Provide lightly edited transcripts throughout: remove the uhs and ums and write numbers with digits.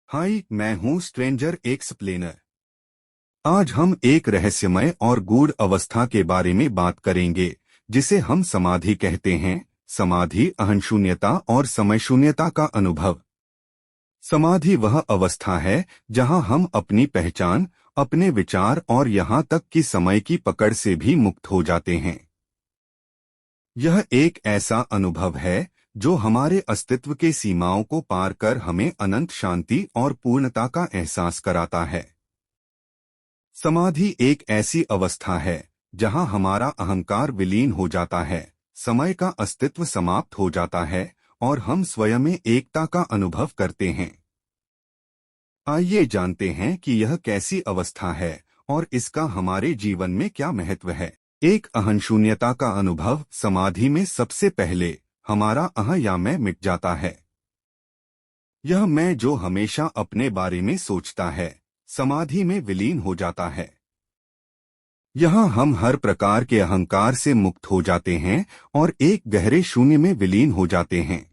हाय, मैं हूँ stranger explainer. आज हम एक रहस्यमय और गूढ़ अवस्था के बारे में बात करेंगे जिसे हम समाधि कहते हैं। समाधि अहंशून्यता और समय शून्यता का अनुभव। समाधि वह अवस्था है जहां हम अपनी पहचान, अपने विचार और यहाँ तक कि समय की पकड़ से भी मुक्त हो जाते हैं। यह एक ऐसा अनुभव है जो हमारे अस्तित्व के सीमाओं को पार कर हमें अनंत शांति और पूर्णता का एहसास कराता है। समाधि एक ऐसी अवस्था है जहां हमारा अहंकार विलीन हो जाता है, समय का अस्तित्व समाप्त हो जाता है और हम स्वयं में एकता का अनुभव करते हैं। आइए जानते हैं कि यह कैसी अवस्था है और इसका हमारे जीवन में क्या महत्व है। एक अहंशून्यता का अनुभव। समाधि में सबसे पहले हमारा अह या मैं मिट जाता है। यह मैं जो हमेशा अपने बारे में सोचता है, समाधि में विलीन हो जाता है। यहाँ हम हर प्रकार के अहंकार से मुक्त हो जाते हैं और एक गहरे शून्य में विलीन हो जाते हैं।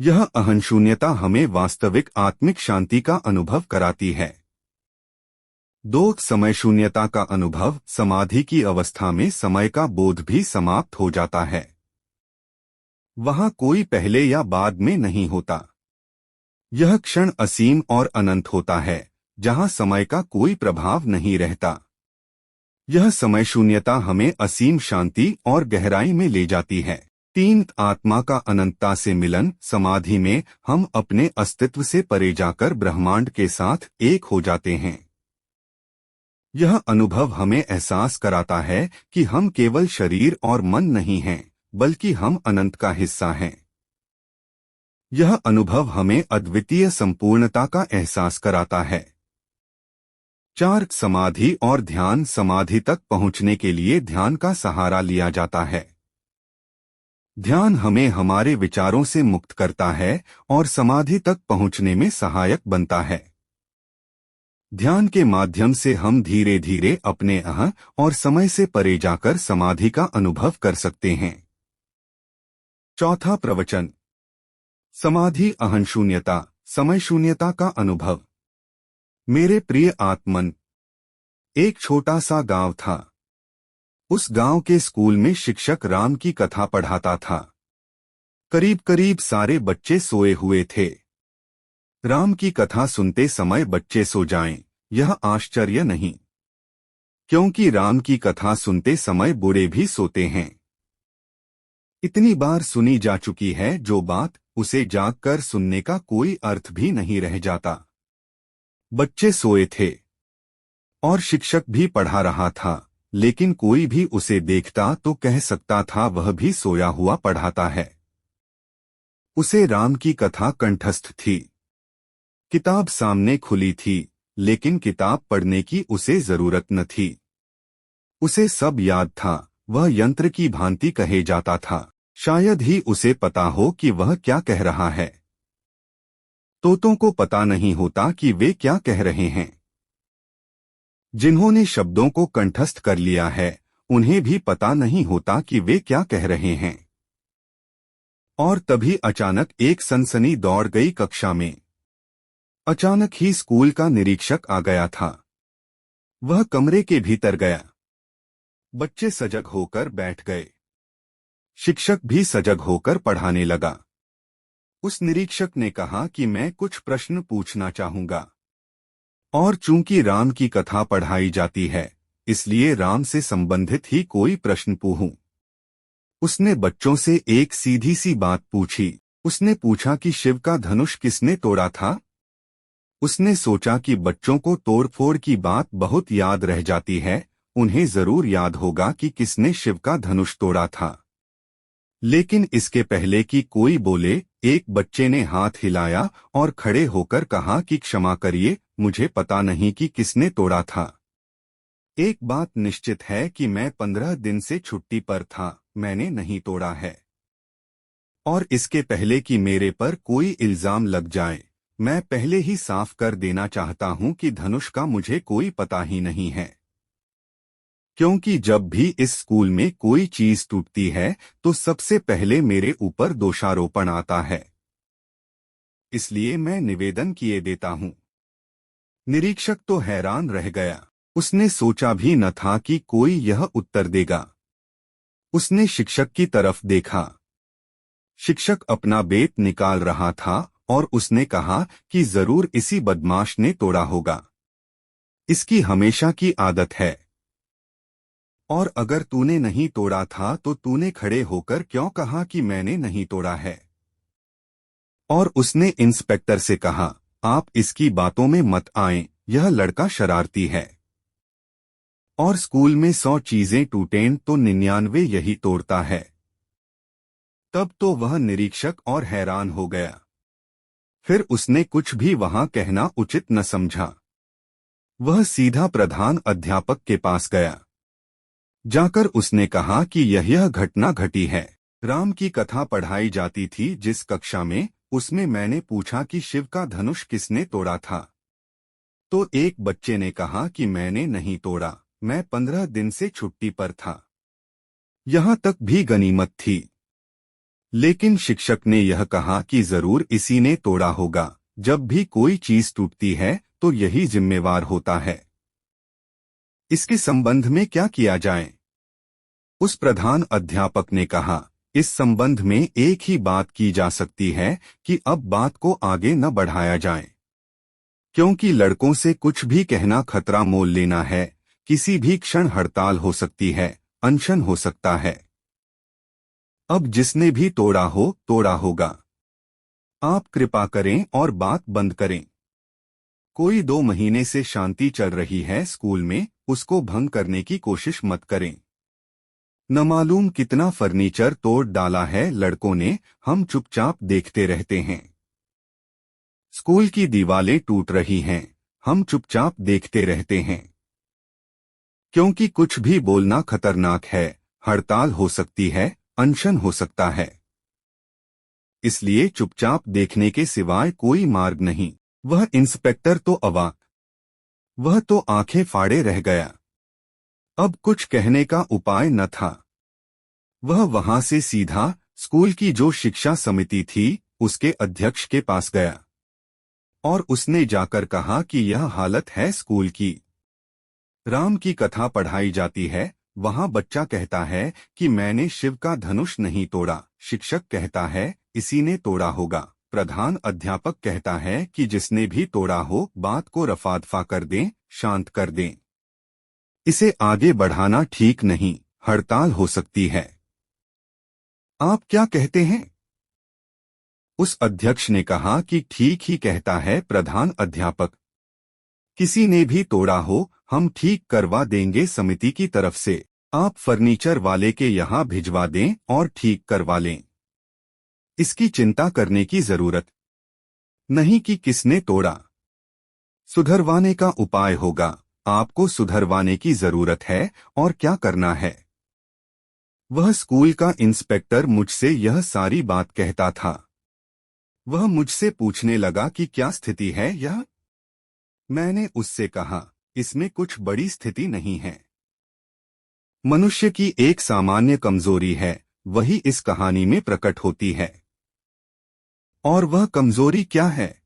यह अहंशून्यता हमें वास्तविक आत्मिक शांति का अनुभव कराती है। दो, समय शून्यता का अनुभव। समाधि की अवस्था में समय का बोध भी समाप्त हो जाता है। वहाँ कोई पहले या बाद में नहीं होता। यह क्षण असीम और अनंत होता है, जहाँ समय का कोई प्रभाव नहीं रहता। यह समय शून्यता हमें असीम शांति और गहराई में ले जाती है। तीन, आत्मा का अनंतता से मिलन। समाधि में हम अपने अस्तित्व से परे जाकर ब्रह्मांड के साथ एक हो जाते हैं। यह अनुभव हमें एहसास कराता है कि हम केवल शरीर और मन नहीं हैं, बल्कि हम अनंत का हिस्सा हैं। यह अनुभव हमें अद्वितीय संपूर्णता का एहसास कराता है। चार, समाधि और ध्यान। समाधि तक पहुंचने के लिए ध्यान का सहारा लिया जाता है। ध्यान हमें हमारे विचारों से मुक्त करता है और समाधि तक पहुंचने में सहायक बनता है। ध्यान के माध्यम से हम धीरे धीरे अपने अह और समय से परे जाकर समाधि का अनुभव कर सकते हैं। चौथा प्रवचन। समाधि अहंशून्यता, समय शून्यता का अनुभव। मेरे प्रिय आत्मन, एक छोटा सा गांव था। उस गांव के स्कूल में शिक्षक राम की कथा पढ़ाता था। करीब करीब सारे बच्चे सोए हुए थे। राम की कथा सुनते समय बच्चे सो जाएं, यह आश्चर्य नहीं, क्योंकि राम की कथा सुनते समय बूढ़े भी सोते हैं। इतनी बार सुनी जा चुकी है जो बात, उसे जागकर सुनने का कोई अर्थ भी नहीं रह जाता। बच्चे सोए थे और शिक्षक भी पढ़ा रहा था, लेकिन कोई भी उसे देखता तो कह सकता था वह भी सोया हुआ पढ़ाता है। उसे राम की कथा कंठस्थ थी। किताब सामने खुली थी, लेकिन किताब पढ़ने की उसे जरूरत न थी। उसे सब याद था, वह यंत्र की भांति कहे जाता था। शायद ही उसे पता हो कि वह क्या कह रहा है। तोतों को पता नहीं होता कि वे क्या कह रहे हैं। जिन्होंने शब्दों को कंठस्थ कर लिया है, उन्हें भी पता नहीं होता कि वे क्या कह रहे हैं। और तभी अचानक एक सनसनी दौड़ गई कक्षा में। अचानक ही स्कूल का निरीक्षक आ गया था। वह कमरे के भीतर गया। बच्चे सजग होकर बैठ गए। शिक्षक भी सजग होकर पढ़ाने लगा। उस निरीक्षक ने कहा कि मैं कुछ प्रश्न पूछना चाहूंगा। और चूंकि राम की कथा पढ़ाई जाती है, इसलिए राम से संबंधित ही कोई प्रश्न पूछूं। उसने बच्चों से एक सीधी सी बात पूछी। उसने पूछा कि शिव का धनुष किसने तोड़ा था। उसने सोचा कि बच्चों को तोड़फोड़ की बात बहुत याद रह जाती है, उन्हें जरूर याद होगा कि किसने शिव का धनुष तोड़ा था। लेकिन इसके पहले कि कोई बोले, एक बच्चे ने हाथ हिलाया और खड़े होकर कहा कि क्षमा करिए, मुझे पता नहीं कि किसने तोड़ा था। एक बात निश्चित है कि मैं 15 दिन से छुट्टी पर था, मैंने नहीं तोड़ा है। और इसके पहले कि मेरे पर कोई इल्जाम लग जाए, मैं पहले ही साफ कर देना चाहता हूं कि धनुष का मुझे कोई पता ही नहीं है। क्योंकि जब भी इस स्कूल में कोई चीज टूटती है तो सबसे पहले मेरे ऊपर दोषारोपण आता है। इसलिए मैं निवेदन किए देता हूँ। निरीक्षक तो हैरान रह गया। उसने सोचा भी न था कि कोई यह उत्तर देगा। उसने शिक्षक की तरफ देखा। शिक्षक अपना बेत निकाल रहा था और उसने कहा कि जरूर इसी बदमाश ने तोड़ा होगा। इसकी हमेशा की आदत है। और अगर तूने नहीं तोड़ा था तो तूने खड़े होकर क्यों कहा कि मैंने नहीं तोड़ा है? और उसने इंस्पेक्टर से कहा, आप इसकी बातों में मत आएं, यह लड़का शरारती है। और स्कूल में 100 चीजें टूटें तो 99 यही तोड़ता है। तब तो वह निरीक्षक और हैरान हो गया। फिर उसने कुछ भी वहां कहना उचित न समझा। वह सीधा प्रधान अध्यापक के पास गया। जाकर उसने कहा कि यह घटना घटी है। राम की कथा पढ़ाई जाती थी जिस कक्षा में, उसमें मैंने पूछा कि शिव का धनुष किसने तोड़ा था। तो एक बच्चे ने कहा कि मैंने नहीं तोड़ा, मैं 15 दिन से छुट्टी पर था। यहाँ तक भी गनीमत थी। लेकिन शिक्षक ने यह कहा कि जरूर इसी ने तोड़ा होगा। जब भी कोई चीज टूटती है तो यही जिम्मेवार होता है। इसके संबंध में क्या किया जाए? उस प्रधान अध्यापक ने कहा, इस संबंध में एक ही बात की जा सकती है कि अब बात को आगे न बढ़ाया जाए, क्योंकि लड़कों से कुछ भी कहना खतरा मोल लेना है। किसी भी क्षण हड़ताल हो सकती है, अनशन हो सकता है। अब जिसने भी तोड़ा होगा। आप कृपा करें और बात बंद करें। कोई 2 महीने से शांति चल रही है स्कूल में, उसको भंग करने की कोशिश मत करें। न मालूम कितना फर्नीचर तोड़ डाला है लड़कों ने, हम चुपचाप देखते रहते हैं। स्कूल की दीवारें टूट रही हैं, हम चुपचाप देखते रहते हैं। क्योंकि कुछ भी बोलना खतरनाक है, हड़ताल हो सकती है, अनशन हो सकता है। इसलिए चुपचाप देखने के सिवाय कोई मार्ग नहीं। वह इंस्पेक्टर तो अवाक। वह तो आंखें फाड़े रह गया। अब कुछ कहने का उपाय न था। वह वहां से सीधा स्कूल की जो शिक्षा समिति थी उसके अध्यक्ष के पास गया और उसने जाकर कहा कि यह हालत है स्कूल की। राम की कथा पढ़ाई जाती है, वहां बच्चा कहता है कि मैंने शिव का धनुष नहीं तोड़ा। शिक्षक कहता है इसी ने तोड़ा होगा। प्रधान अध्यापक कहता है कि जिसने भी तोड़ा हो बात को रफा दफा कर दें, शांत कर दें। इसे आगे बढ़ाना ठीक नहीं, हड़ताल हो सकती है। आप क्या कहते हैं? उस अध्यक्ष ने कहा कि ठीक ही कहता है प्रधान अध्यापक। किसी ने भी तोड़ा हो, हम ठीक करवा देंगे समिति की तरफ से। आप फर्नीचर वाले के यहाँ भिजवा दें और ठीक करवा लें। इसकी चिंता करने की जरूरत नहीं कि किसने तोड़ा। सुधरवाने का उपाय होगा। आपको सुधरवाने की जरूरत है और क्या करना है। वह स्कूल का इंस्पेक्टर मुझसे यह सारी बात कहता था। वह मुझसे पूछने लगा कि क्या स्थिति है यह। मैंने उससे कहा, इसमें कुछ बड़ी स्थिति नहीं है। मनुष्य की एक सामान्य कमजोरी है, वही इस कहानी में प्रकट होती है। और वह कमजोरी क्या है?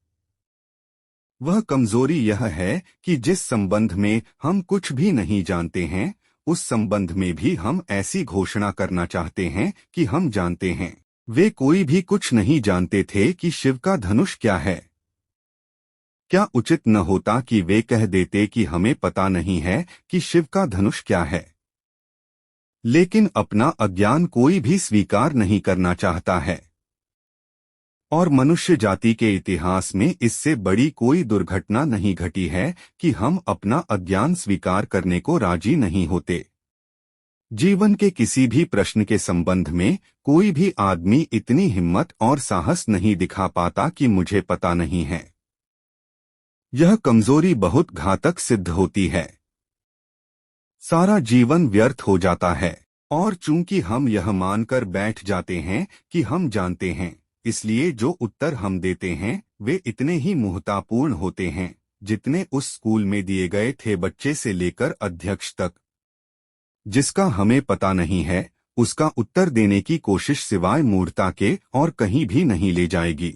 वह कमजोरी यह है कि जिस संबंध में हम कुछ भी नहीं जानते हैं, उस संबंध में भी हम ऐसी घोषणा करना चाहते हैं कि हम जानते हैं। वे कोई भी कुछ नहीं जानते थे कि शिव का धनुष क्या है। क्या उचित न होता कि वे कह देते कि हमें पता नहीं है कि शिव का धनुष क्या है? लेकिन अपना अज्ञान कोई भी स्वीकार नहीं करना चाहता है। और मनुष्य जाति के इतिहास में इससे बड़ी कोई दुर्घटना नहीं घटी है कि हम अपना अज्ञान स्वीकार करने को राजी नहीं होते। जीवन के किसी भी प्रश्न के संबंध में कोई भी आदमी इतनी हिम्मत और साहस नहीं दिखा पाता कि मुझे पता नहीं है। यह कमजोरी बहुत घातक सिद्ध होती है। सारा जीवन व्यर्थ हो जाता है। और चूंकि हम यह मानकर बैठ जाते हैं कि हम जानते हैं, इसलिए जो उत्तर हम देते हैं वे इतने ही मूर्खतापूर्ण होते हैं जितने उस स्कूल में दिए गए थे, बच्चे से लेकर अध्यक्ष तक। जिसका हमें पता नहीं है उसका उत्तर देने की कोशिश सिवाय मूर्खता के और कहीं भी नहीं ले जाएगी।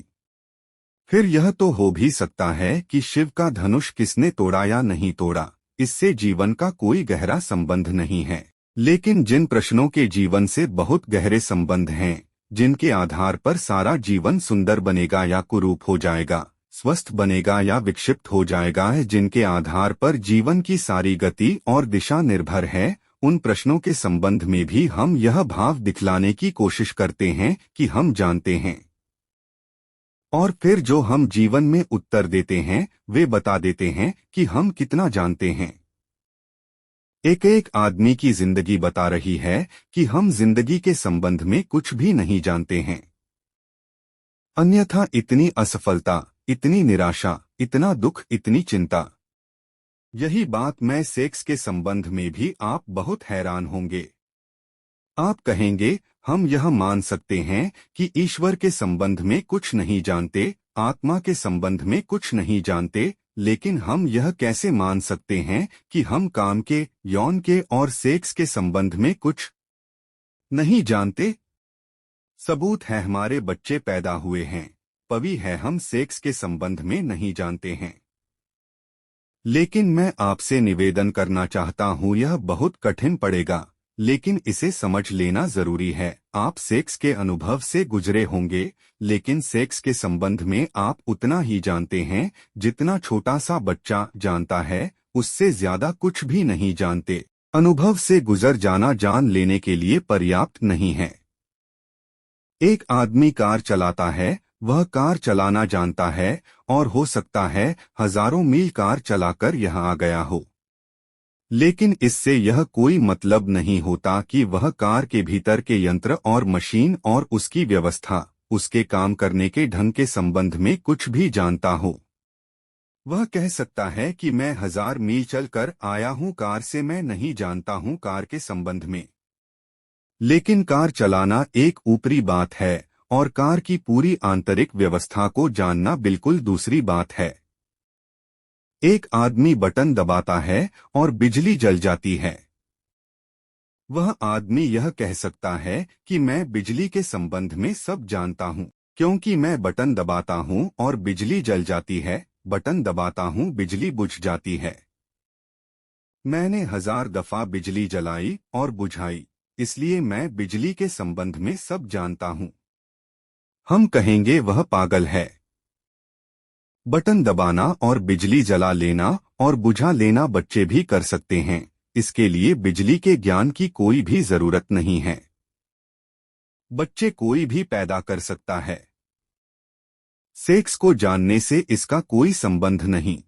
फिर यह तो हो भी सकता है कि शिव का धनुष किसने तोड़ा या नहीं तोड़ा, इससे जीवन का कोई गहरा संबंध नहीं है। लेकिन जिन प्रश्नों के जीवन से बहुत गहरे संबंध हैं, जिनके आधार पर सारा जीवन सुंदर बनेगा या कुरूप हो जाएगा, स्वस्थ बनेगा या विक्षिप्त हो जाएगा, जिनके आधार पर जीवन की सारी गति और दिशा निर्भर है, उन प्रश्नों के संबंध में भी हम यह भाव दिखलाने की कोशिश करते हैं कि हम जानते हैं। और फिर जो हम जीवन में उत्तर देते हैं वे बता देते हैं कि हम कितना जानते हैं। एक एक आदमी की जिंदगी बता रही है कि हम जिंदगी के संबंध में कुछ भी नहीं जानते हैं। अन्यथा इतनी असफलता, इतनी निराशा, इतना दुख, इतनी चिंता। यही बात मैं सेक्स के संबंध में भी आप बहुत हैरान होंगे। आप कहेंगे, हम यह मान सकते हैं कि ईश्वर के संबंध में कुछ नहीं जानते, आत्मा के संबंध में कुछ नहीं जानते, लेकिन हम यह कैसे मान सकते हैं कि हम काम के, यौन के और सेक्स के संबंध में कुछ नहीं जानते? सबूत है, हमारे बच्चे पैदा हुए हैं, पवी है, हम सेक्स के संबंध में नहीं जानते हैं। लेकिन मैं आपसे निवेदन करना चाहता हूं, यह बहुत कठिन पड़ेगा, लेकिन इसे समझ लेना जरूरी है। आप सेक्स के अनुभव से गुजरे होंगे, लेकिन सेक्स के संबंध में आप उतना ही जानते हैं जितना छोटा सा बच्चा जानता है, उससे ज्यादा कुछ भी नहीं जानते। अनुभव से गुजर जाना जान लेने के लिए पर्याप्त नहीं है। एक आदमी कार चलाता है, वह कार चलाना जानता है और हो सकता है हजारों मील कार चलाकर यहाँ आ गया हो, लेकिन इससे यह कोई मतलब नहीं होता कि वह कार के भीतर के यंत्र और मशीन और उसकी व्यवस्था, उसके काम करने के ढंग के संबंध में कुछ भी जानता हो। वह कह सकता है कि मैं 1000 मील चलकर आया हूं, कार से मैं नहीं जानता हूं कार के संबंध में। लेकिन कार चलाना एक ऊपरी बात है और कार की पूरी आंतरिक व्यवस्था को जानना बिल्कुल दूसरी बात है। एक आदमी बटन दबाता है और बिजली जल जाती है। वह आदमी यह कह सकता है कि मैं बिजली के संबंध में सब जानता हूं, क्योंकि मैं बटन दबाता हूं और बिजली जल जाती है, बटन दबाता हूं, बिजली बुझ जाती है। मैंने 1000 दफा बिजली जलाई और बुझाई, इसलिए मैं बिजली के संबंध में सब जानता हूं। हम कहेंगे वह पागल है। बटन दबाना और बिजली जला लेना और बुझा लेना बच्चे भी कर सकते हैं, इसके लिए बिजली के ज्ञान की कोई भी जरूरत नहीं है। बच्चे कोई भी पैदा कर सकता है। सेक्स को जानने से इसका कोई संबंध नहीं।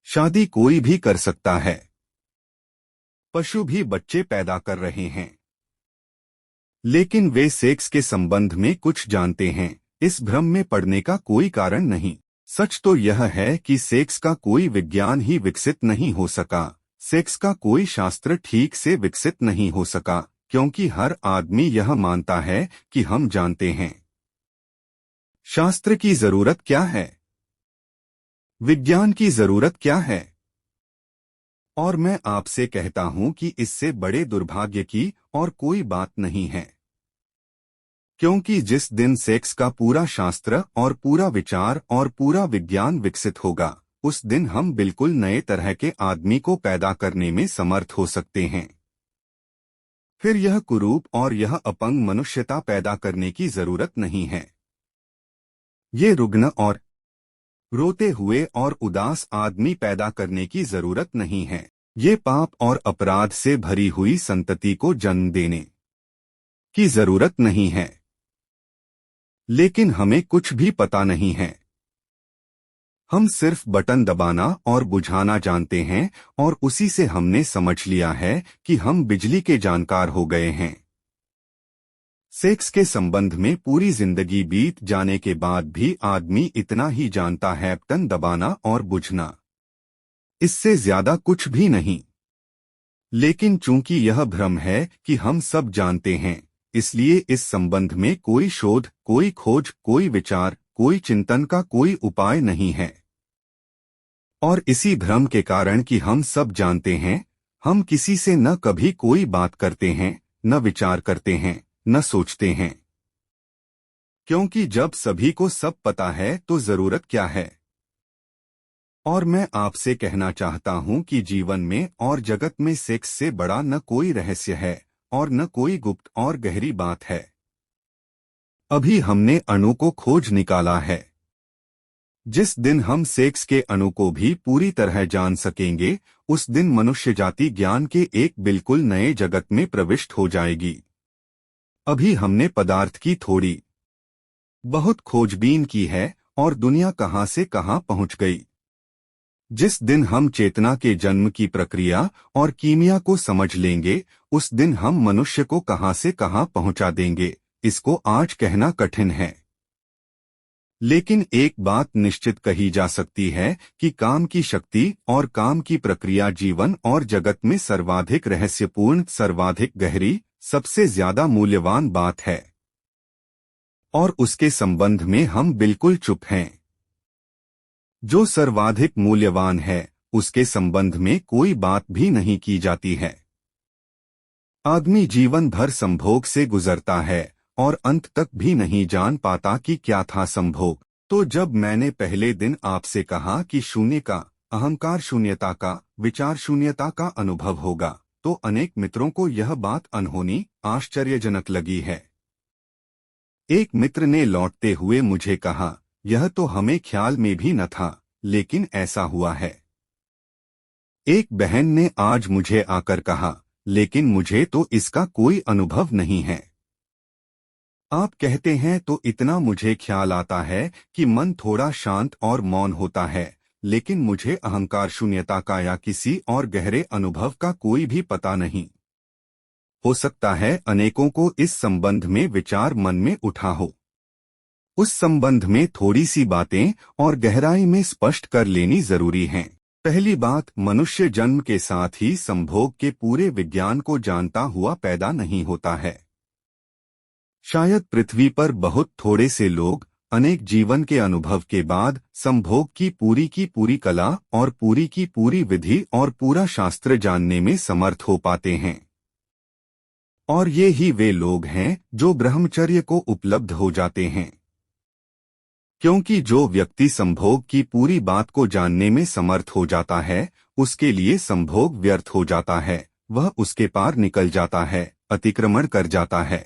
शादी कोई भी कर सकता है। पशु भी बच्चे पैदा कर रहे हैं, लेकिन वे सेक्स के संबंध में कुछ जानते हैं। इस भ्रम में पड़ने का कोई कारण नहीं। सच तो यह है कि सेक्स का कोई विज्ञान ही विकसित नहीं हो सका, सेक्स का कोई शास्त्र ठीक से विकसित नहीं हो सका, क्योंकि हर आदमी यह मानता है कि हम जानते हैं। शास्त्र की जरूरत क्या है? विज्ञान की जरूरत क्या है? और मैं आपसे कहता हूं कि इससे बड़े दुर्भाग्य की और कोई बात नहीं है, क्योंकि जिस दिन सेक्स का पूरा शास्त्र और पूरा विचार और पूरा विज्ञान विकसित होगा, उस दिन हम बिल्कुल नए तरह के आदमी को पैदा करने में समर्थ हो सकते हैं। फिर यह कुरूप और यह अपंग मनुष्यता पैदा करने की जरूरत नहीं है। ये रुग्ण और रोते हुए और उदास आदमी पैदा करने की जरूरत नहीं है। ये पाप और अपराध से भरी हुई संतति को जन्म देने की जरूरत नहीं है। लेकिन हमें कुछ भी पता नहीं है। हम सिर्फ बटन दबाना और बुझाना जानते हैं और उसी से हमने समझ लिया है कि हम बिजली के जानकार हो गए हैं। सेक्स के संबंध में पूरी जिंदगी बीत जाने के बाद भी आदमी इतना ही जानता है, बटन दबाना और बुझना, इससे ज्यादा कुछ भी नहीं। लेकिन चूंकि यह भ्रम है कि हम सब जानते हैं, इसलिए इस संबंध में कोई शोध, कोई खोज, कोई विचार, कोई चिंतन का कोई उपाय नहीं है। और इसी भ्रम के कारण कि हम सब जानते हैं, हम किसी से न कभी कोई बात करते हैं, न विचार करते हैं, न सोचते हैं। क्योंकि जब सभी को सब पता है तो जरूरत क्या है। और मैं आपसे कहना चाहता हूं कि जीवन में और जगत में सेक्स से बड़ा न कोई रहस्य है और न कोई गुप्त और गहरी बात है। अभी हमने अणु को खोज निकाला है। जिस दिन हम सेक्स के अणु को भी पूरी तरह जान सकेंगे, उस दिन मनुष्य जाति ज्ञान के एक बिल्कुल नए जगत में प्रविष्ट हो जाएगी। अभी हमने पदार्थ की थोड़ी बहुत खोजबीन की है और दुनिया कहां से कहां पहुंच गई। जिस दिन हम चेतना के जन्म की प्रक्रिया और कीमिया को समझ लेंगे, उस दिन हम मनुष्य को कहां से कहां पहुंचा देंगे, इसको आज कहना कठिन है। लेकिन एक बात निश्चित कही जा सकती है कि काम की शक्ति और काम की प्रक्रिया जीवन और जगत में सर्वाधिक रहस्यपूर्ण, सर्वाधिक गहरी, सबसे ज्यादा मूल्यवान बात है। और उसके संबंध में हम बिल्कुल चुप हैं। जो सर्वाधिक मूल्यवान है, उसके संबंध में कोई बात भी नहीं की जाती है। आदमी जीवन भर संभोग से गुजरता है और अंत तक भी नहीं जान पाता कि क्या था संभोग। तो जब मैंने पहले दिन आपसे कहा कि शून्य का, अहंकार शून्यता का, विचार शून्यता का अनुभव होगा, तो अनेक मित्रों को यह बात अनहोनी, आश्चर्यजनक लगी है। एक मित्र ने लौटते हुए मुझे कहा, यह तो हमें ख्याल में भी न था, लेकिन ऐसा हुआ है। एक बहन ने आज मुझे आकर कहा, लेकिन मुझे तो इसका कोई अनुभव नहीं है। आप कहते हैं तो इतना मुझे ख्याल आता है कि मन थोड़ा शांत और मौन होता है, लेकिन मुझे अहंकार शून्यता का या किसी और गहरे अनुभव का कोई भी पता नहीं। हो सकता है अनेकों को इस संबंध में विचार मन में उठा हो। उस संबंध में थोड़ी सी बातें और गहराई में स्पष्ट कर लेनी जरूरी हैं। पहली बात, मनुष्य जन्म के साथ ही संभोग के पूरे विज्ञान को जानता हुआ पैदा नहीं होता है। शायद पृथ्वी पर बहुत थोड़े से लोग अनेक जीवन के अनुभव के बाद संभोग की पूरी कला और पूरी की पूरी विधि और पूरा शास्त्र जानने में समर्थ हो पाते हैं। और ये ही वे लोग हैं जो ब्रह्मचर्य को उपलब्ध हो जाते हैं। क्योंकि जो व्यक्ति संभोग की पूरी बात को जानने में समर्थ हो जाता है, उसके लिए संभोग व्यर्थ हो जाता है, वह उसके पार निकल जाता है, अतिक्रमण कर जाता है।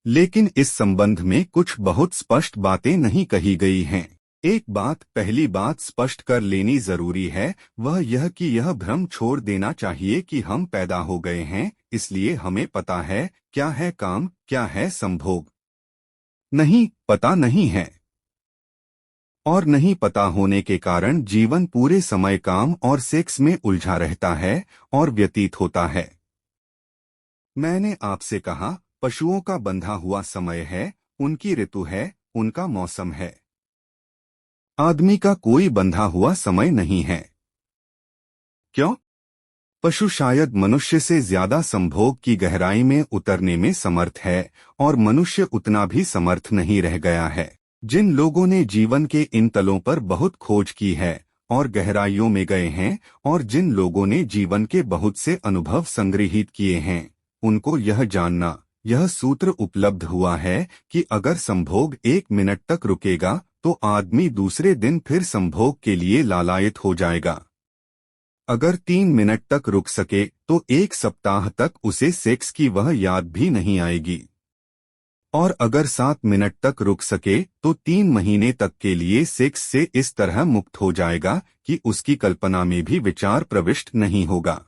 लेकिन इस संबंध में कुछ बहुत स्पष्ट बातें नहीं कही गई हैं। एक बात, पहली बात स्पष्ट कर लेनी जरूरी है, वह यह कि यह भ्रम छोड़ देना चाहिए कि हम पैदा हो गए हैं, इसलिए हमें पता है क्या है काम, क्या है संभोग। नहीं, पता नहीं है। और नहीं पता होने के कारण जीवन पूरे समय काम और सेक्स में उलझा रहता है और व्यतीत होता है। मैंने आपसे कहा, पशुओं का बंधा हुआ समय है, उनकी ऋतु है, उनका मौसम है। आदमी का कोई बंधा हुआ समय नहीं है। क्यों? पशु शायद मनुष्य से ज्यादा संभोग की गहराई में उतरने में समर्थ है और मनुष्य उतना भी समर्थ नहीं रह गया है। जिन लोगों ने जीवन के इन तलों पर बहुत खोज की है और गहराइयों में गए हैं और जिन लोगों ने जीवन के बहुत से अनुभव संग्रहित किए हैं, उनको यह जानना, यह सूत्र उपलब्ध हुआ है कि अगर संभोग 1 मिनट तक रुकेगा तो आदमी दूसरे दिन फिर संभोग के लिए लालायित हो जाएगा। अगर 3 मिनट तक रुक सके तो 1 सप्ताह तक उसे सेक्स की वह याद भी नहीं आएगी। और अगर 7 मिनट तक रुक सके तो 3 महीने तक के लिए सेक्स से इस तरह मुक्त हो जाएगा कि उसकी कल्पना में भी विचार प्रविष्ट नहीं होगा।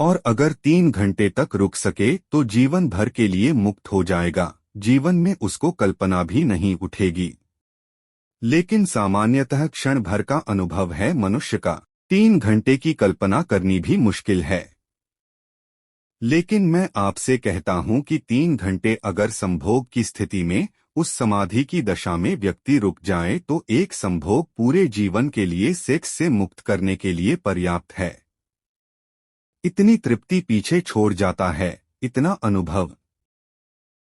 और अगर 3 घंटे तक रुक सके तो जीवन भर के लिए मुक्त हो जाएगा, जीवन में उसको कल्पना भी नहीं उठेगी। लेकिन सामान्यतः क्षण भर का अनुभव है मनुष्य का, 3 घंटे की कल्पना करनी भी मुश्किल है। लेकिन मैं आपसे कहता हूं कि 3 घंटे अगर संभोग की स्थिति में, उस समाधि की दशा में व्यक्ति रुक जाए तो एक संभोग पूरे जीवन के लिए सेक्स से मुक्त करने के लिए पर्याप्त है। इतनी तृप्ति पीछे छोड़ जाता है, इतना अनुभव,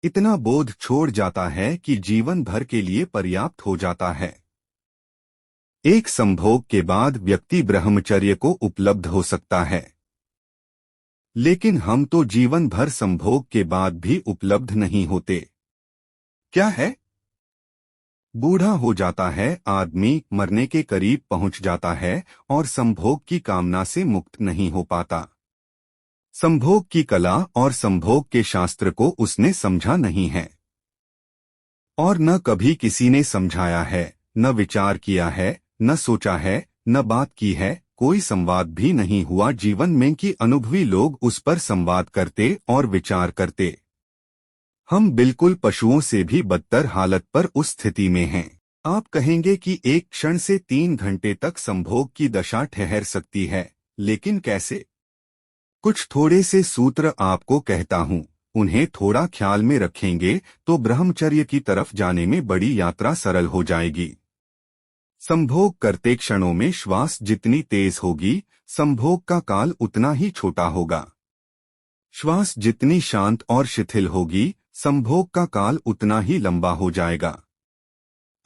इतना बोध छोड़ जाता है कि जीवन भर के लिए पर्याप्त हो जाता है। एक संभोग के बाद व्यक्ति ब्रह्मचर्य को उपलब्ध हो सकता है। लेकिन हम तो जीवन भर संभोग के बाद भी उपलब्ध नहीं होते। क्या है? बूढ़ा हो जाता है, आदमी मरने के करीब पहुंच जाता है और संभोग की कामना से मुक्त नहीं हो पाता। संभोग की कला और संभोग के शास्त्र को उसने समझा नहीं है और न कभी किसी ने समझाया है, न विचार किया है, न सोचा है, न बात की है, कोई संवाद भी नहीं हुआ जीवन में कि अनुभवी लोग उस पर संवाद करते और विचार करते। हम बिल्कुल पशुओं से भी बदतर हालत पर उस स्थिति में हैं। आप कहेंगे कि एक क्षण से 3 घंटे तक संभोग की दशा ठहर सकती है, लेकिन कैसे? कुछ थोड़े से सूत्र आपको कहता हूँ, उन्हें थोड़ा ख्याल में रखेंगे तो ब्रह्मचर्य की तरफ जाने में बड़ी यात्रा सरल हो जाएगी। संभोग करते क्षणों में श्वास जितनी तेज होगी, संभोग का काल उतना ही छोटा होगा। श्वास जितनी शांत और शिथिल होगी, संभोग का काल उतना ही लंबा हो जाएगा।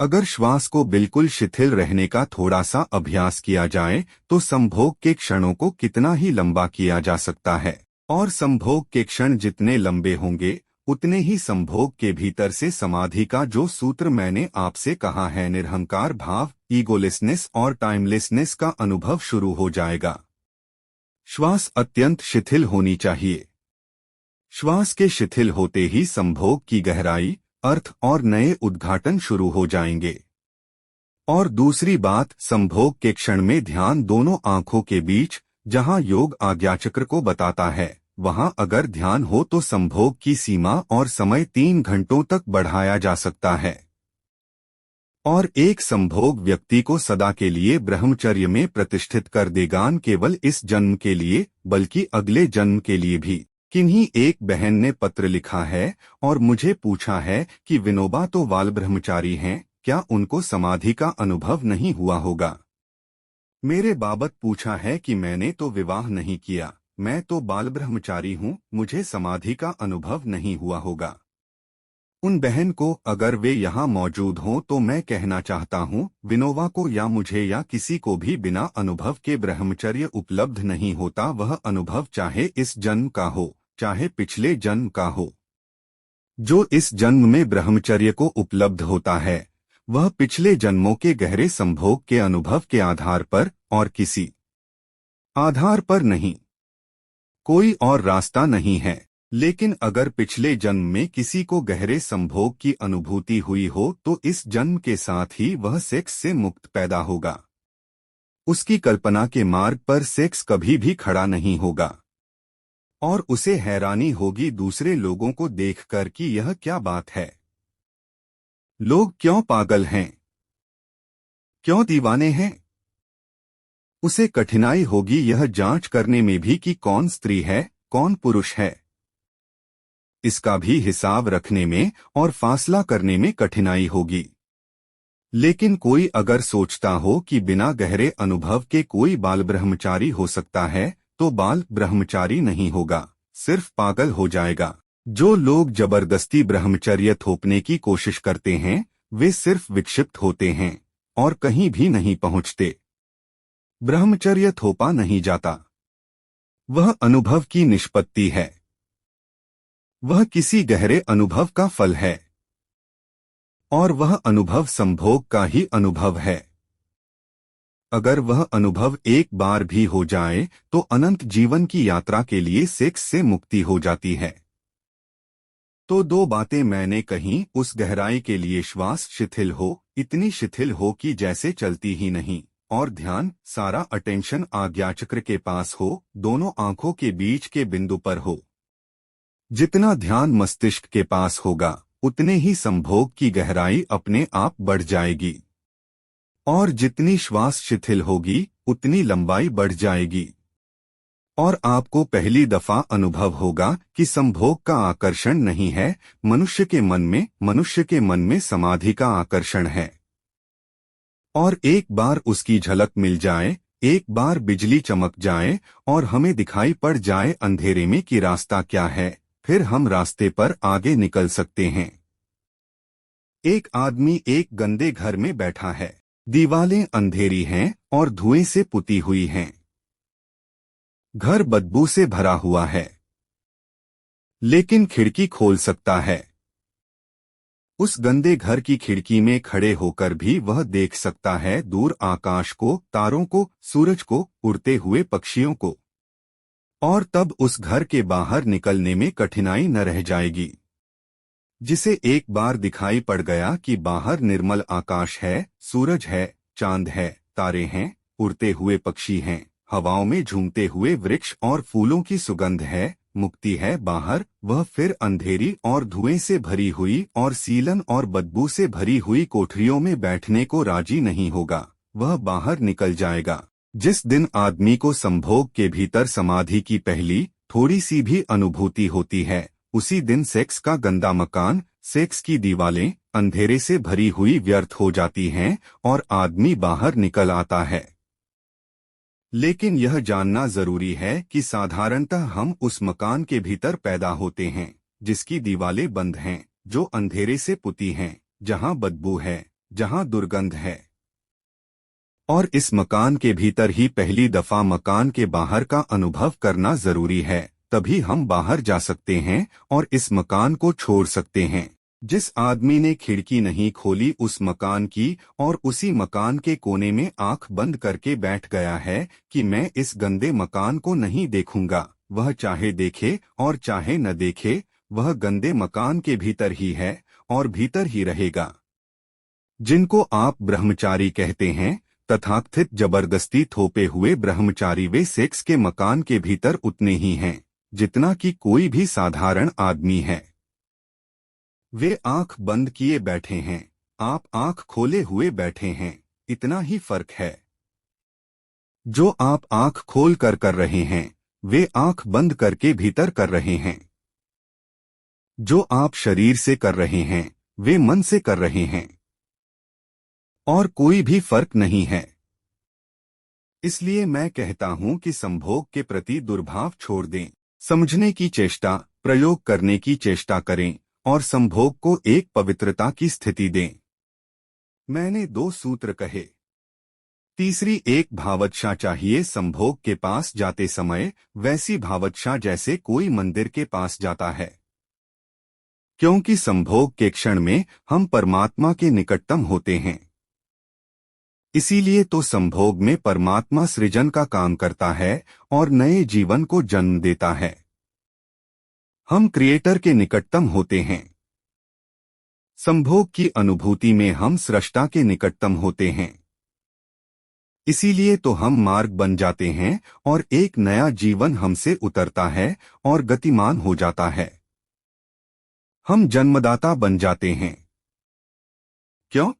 अगर श्वास को बिल्कुल शिथिल रहने का थोड़ा सा अभ्यास किया जाए तो संभोग के क्षणों को कितना ही लंबा किया जा सकता है, और संभोग के क्षण जितने लंबे होंगे उतने ही संभोग के भीतर से समाधि का जो सूत्र मैंने आपसे कहा है, निरहंकार भाव, ईगोलेसनेस और टाइमलेसनेस का अनुभव शुरू हो जाएगा। श्वास अत्यंत शिथिल होनी चाहिए। श्वास के शिथिल होते ही संभोग की गहराई, अर्थ और नए उद्घाटन शुरू हो जाएंगे। और दूसरी बात, संभोग के क्षण में ध्यान दोनों आंखों के बीच, जहां योग आज्ञाचक्र को बताता है, वहां अगर ध्यान हो तो संभोग की सीमा और समय 3 घंटों तक बढ़ाया जा सकता है। और एक संभोग व्यक्ति को सदा के लिए ब्रह्मचर्य में प्रतिष्ठित कर देगा, न केवल इस जन्म के लिए बल्कि अगले जन्म के लिए भी। किन्हीं एक बहन ने पत्र लिखा है और मुझे पूछा है कि विनोबा तो बाल ब्रह्मचारी हैं, क्या उनको समाधि का अनुभव नहीं हुआ होगा? मेरे बाबत पूछा है कि मैंने तो विवाह नहीं किया, मैं तो बाल ब्रह्मचारी हूँ, मुझे समाधि का अनुभव नहीं हुआ होगा। उन बहन को, अगर वे यहाँ मौजूद हों तो मैं कहना चाहता हूँ, विनोबा को या मुझे या किसी को भी बिना अनुभव के ब्रह्मचर्य उपलब्ध नहीं होता। वह अनुभव चाहे इस जन्म का हो, चाहे पिछले जन्म का हो। जो इस जन्म में ब्रह्मचर्य को उपलब्ध होता है, वह पिछले जन्मों के गहरे संभोग के अनुभव के आधार पर और किसी आधार पर नहीं। कोई और रास्ता नहीं है। लेकिन अगर पिछले जन्म में किसी को गहरे संभोग की अनुभूति हुई हो तो इस जन्म के साथ ही वह सेक्स से मुक्त पैदा होगा। उसकी कल्पना के मार्ग पर सेक्स कभी भी खड़ा नहीं होगा और उसे हैरानी होगी दूसरे लोगों को देखकर कि यह क्या बात है, लोग क्यों पागल हैं, क्यों दीवाने हैं। उसे कठिनाई होगी यह जांच करने में भी कि कौन स्त्री है, कौन पुरुष है। इसका भी हिसाब रखने में और फासला करने में कठिनाई होगी। लेकिन कोई अगर सोचता हो कि बिना गहरे अनुभव के कोई बाल ब्रह्मचारी हो सकता है, तो बाल ब्रह्मचारी नहीं होगा, सिर्फ पागल हो जाएगा। जो लोग जबरदस्ती ब्रह्मचर्य थोपने की कोशिश करते हैं, वे सिर्फ विक्षिप्त होते हैं और कहीं भी नहीं पहुंचते। ब्रह्मचर्य थोपा नहीं जाता, वह अनुभव की निष्पत्ति है। वह किसी गहरे अनुभव का फल है और वह अनुभव संभोग का ही अनुभव है। अगर वह अनुभव एक बार भी हो जाए तो अनंत जीवन की यात्रा के लिए सेक्स से मुक्ति हो जाती है। तो दो बातें मैंने कहीं, उस गहराई के लिए श्वास शिथिल हो, इतनी शिथिल हो कि जैसे चलती ही नहीं, और ध्यान, सारा अटेंशन आज्ञाचक्र के पास हो, दोनों आंखों के बीच के बिंदु पर हो। जितना ध्यान मस्तिष्क के पास होगा उतने ही संभोग की गहराई अपने आप बढ़ जाएगी, और जितनी श्वास शिथिल होगी उतनी लंबाई बढ़ जाएगी। और आपको पहली दफा अनुभव होगा कि संभोग का आकर्षण नहीं है, मनुष्य के मन में समाधि का आकर्षण है। और एक बार उसकी झलक मिल जाए, एक बार बिजली चमक जाए और हमें दिखाई पड़ जाए अंधेरे में कि रास्ता क्या है, फिर हम रास्ते पर आगे निकल सकते हैं। एक आदमी एक गंदे घर में बैठा है। दीवारें अंधेरी हैं और धुएं से पुती हुई हैं। घर बदबू से भरा हुआ है, लेकिन खिड़की खोल सकता है। उस गंदे घर की खिड़की में खड़े होकर भी वह देख सकता है दूर आकाश को, तारों को, सूरज को, उड़ते हुए पक्षियों को। और तब उस घर के बाहर निकलने में कठिनाई न रह जाएगी। जिसे एक बार दिखाई पड़ गया कि बाहर निर्मल आकाश है, सूरज है, चांद है, तारे हैं, उड़ते हुए पक्षी हैं, हवाओं में झूमते हुए वृक्ष और फूलों की सुगंध है, मुक्ति है बाहर, वह फिर अंधेरी और धुएं से भरी हुई और सीलन और बदबू से भरी हुई कोठरियों में बैठने को राजी नहीं होगा। वह बाहर निकल जाएगा। जिस दिन आदमी को संभोग के भीतर समाधि की पहली थोड़ी सी भी अनुभूति होती है, उसी दिन सेक्स का गंदा मकान, सेक्स की दीवारें अंधेरे से भरी हुई व्यर्थ हो जाती हैं और आदमी बाहर निकल आता है। लेकिन यह जानना जरूरी है कि साधारणतः हम उस मकान के भीतर पैदा होते हैं जिसकी दीवारें बंद हैं, जो अंधेरे से पुती हैं, जहां बदबू है, जहां दुर्गंध है। और इस मकान के भीतर ही पहली दफा मकान के बाहर का अनुभव करना जरूरी है, तभी हम बाहर जा सकते हैं और इस मकान को छोड़ सकते हैं। जिस आदमी ने खिड़की नहीं खोली उस मकान की और उसी मकान के कोने में आंख बंद करके बैठ गया है कि मैं इस गंदे मकान को नहीं देखूंगा, वह चाहे देखे और चाहे न देखे, वह गंदे मकान के भीतर ही है और भीतर ही रहेगा। जिनको आप ब्रह्मचारी कहते हैं, तथाकथित जबरदस्ती थोपे हुए ब्रह्मचारी, वे सेक्स के मकान के भीतर उतने ही हैं जितना कि कोई भी साधारण आदमी है। वे आंख बंद किए बैठे हैं, आप आंख खोले हुए बैठे हैं, इतना ही फर्क है। जो आप आंख खोल कर रहे हैं, वे आंख बंद करके भीतर कर रहे हैं। जो आप शरीर से कर रहे हैं, वे मन से कर रहे हैं। और कोई भी फर्क नहीं है। इसलिए मैं कहता हूं कि संभोग के प्रति दुर्भाव छोड़ दें, समझने की चेष्टा, प्रयोग करने की चेष्टा करें और संभोग को एक पवित्रता की स्थिति दें। मैंने 2 सूत्र कहे। तीसरी एक भावच्छा चाहिए संभोग के पास जाते समय, वैसी भावच्छा जैसे कोई मंदिर के पास जाता है। क्योंकि संभोग के क्षण में हम परमात्मा के निकटतम होते हैं। इसीलिए तो संभोग में परमात्मा सृजन का काम करता है और नए जीवन को जन्म देता है। हम क्रिएटर के निकटतम होते हैं। संभोग की अनुभूति में हम सृष्टा के निकटतम होते हैं। इसीलिए तो हम मार्ग बन जाते हैं और एक नया जीवन हमसे उतरता है और गतिमान हो जाता है। हम जन्मदाता बन जाते हैं। क्यों?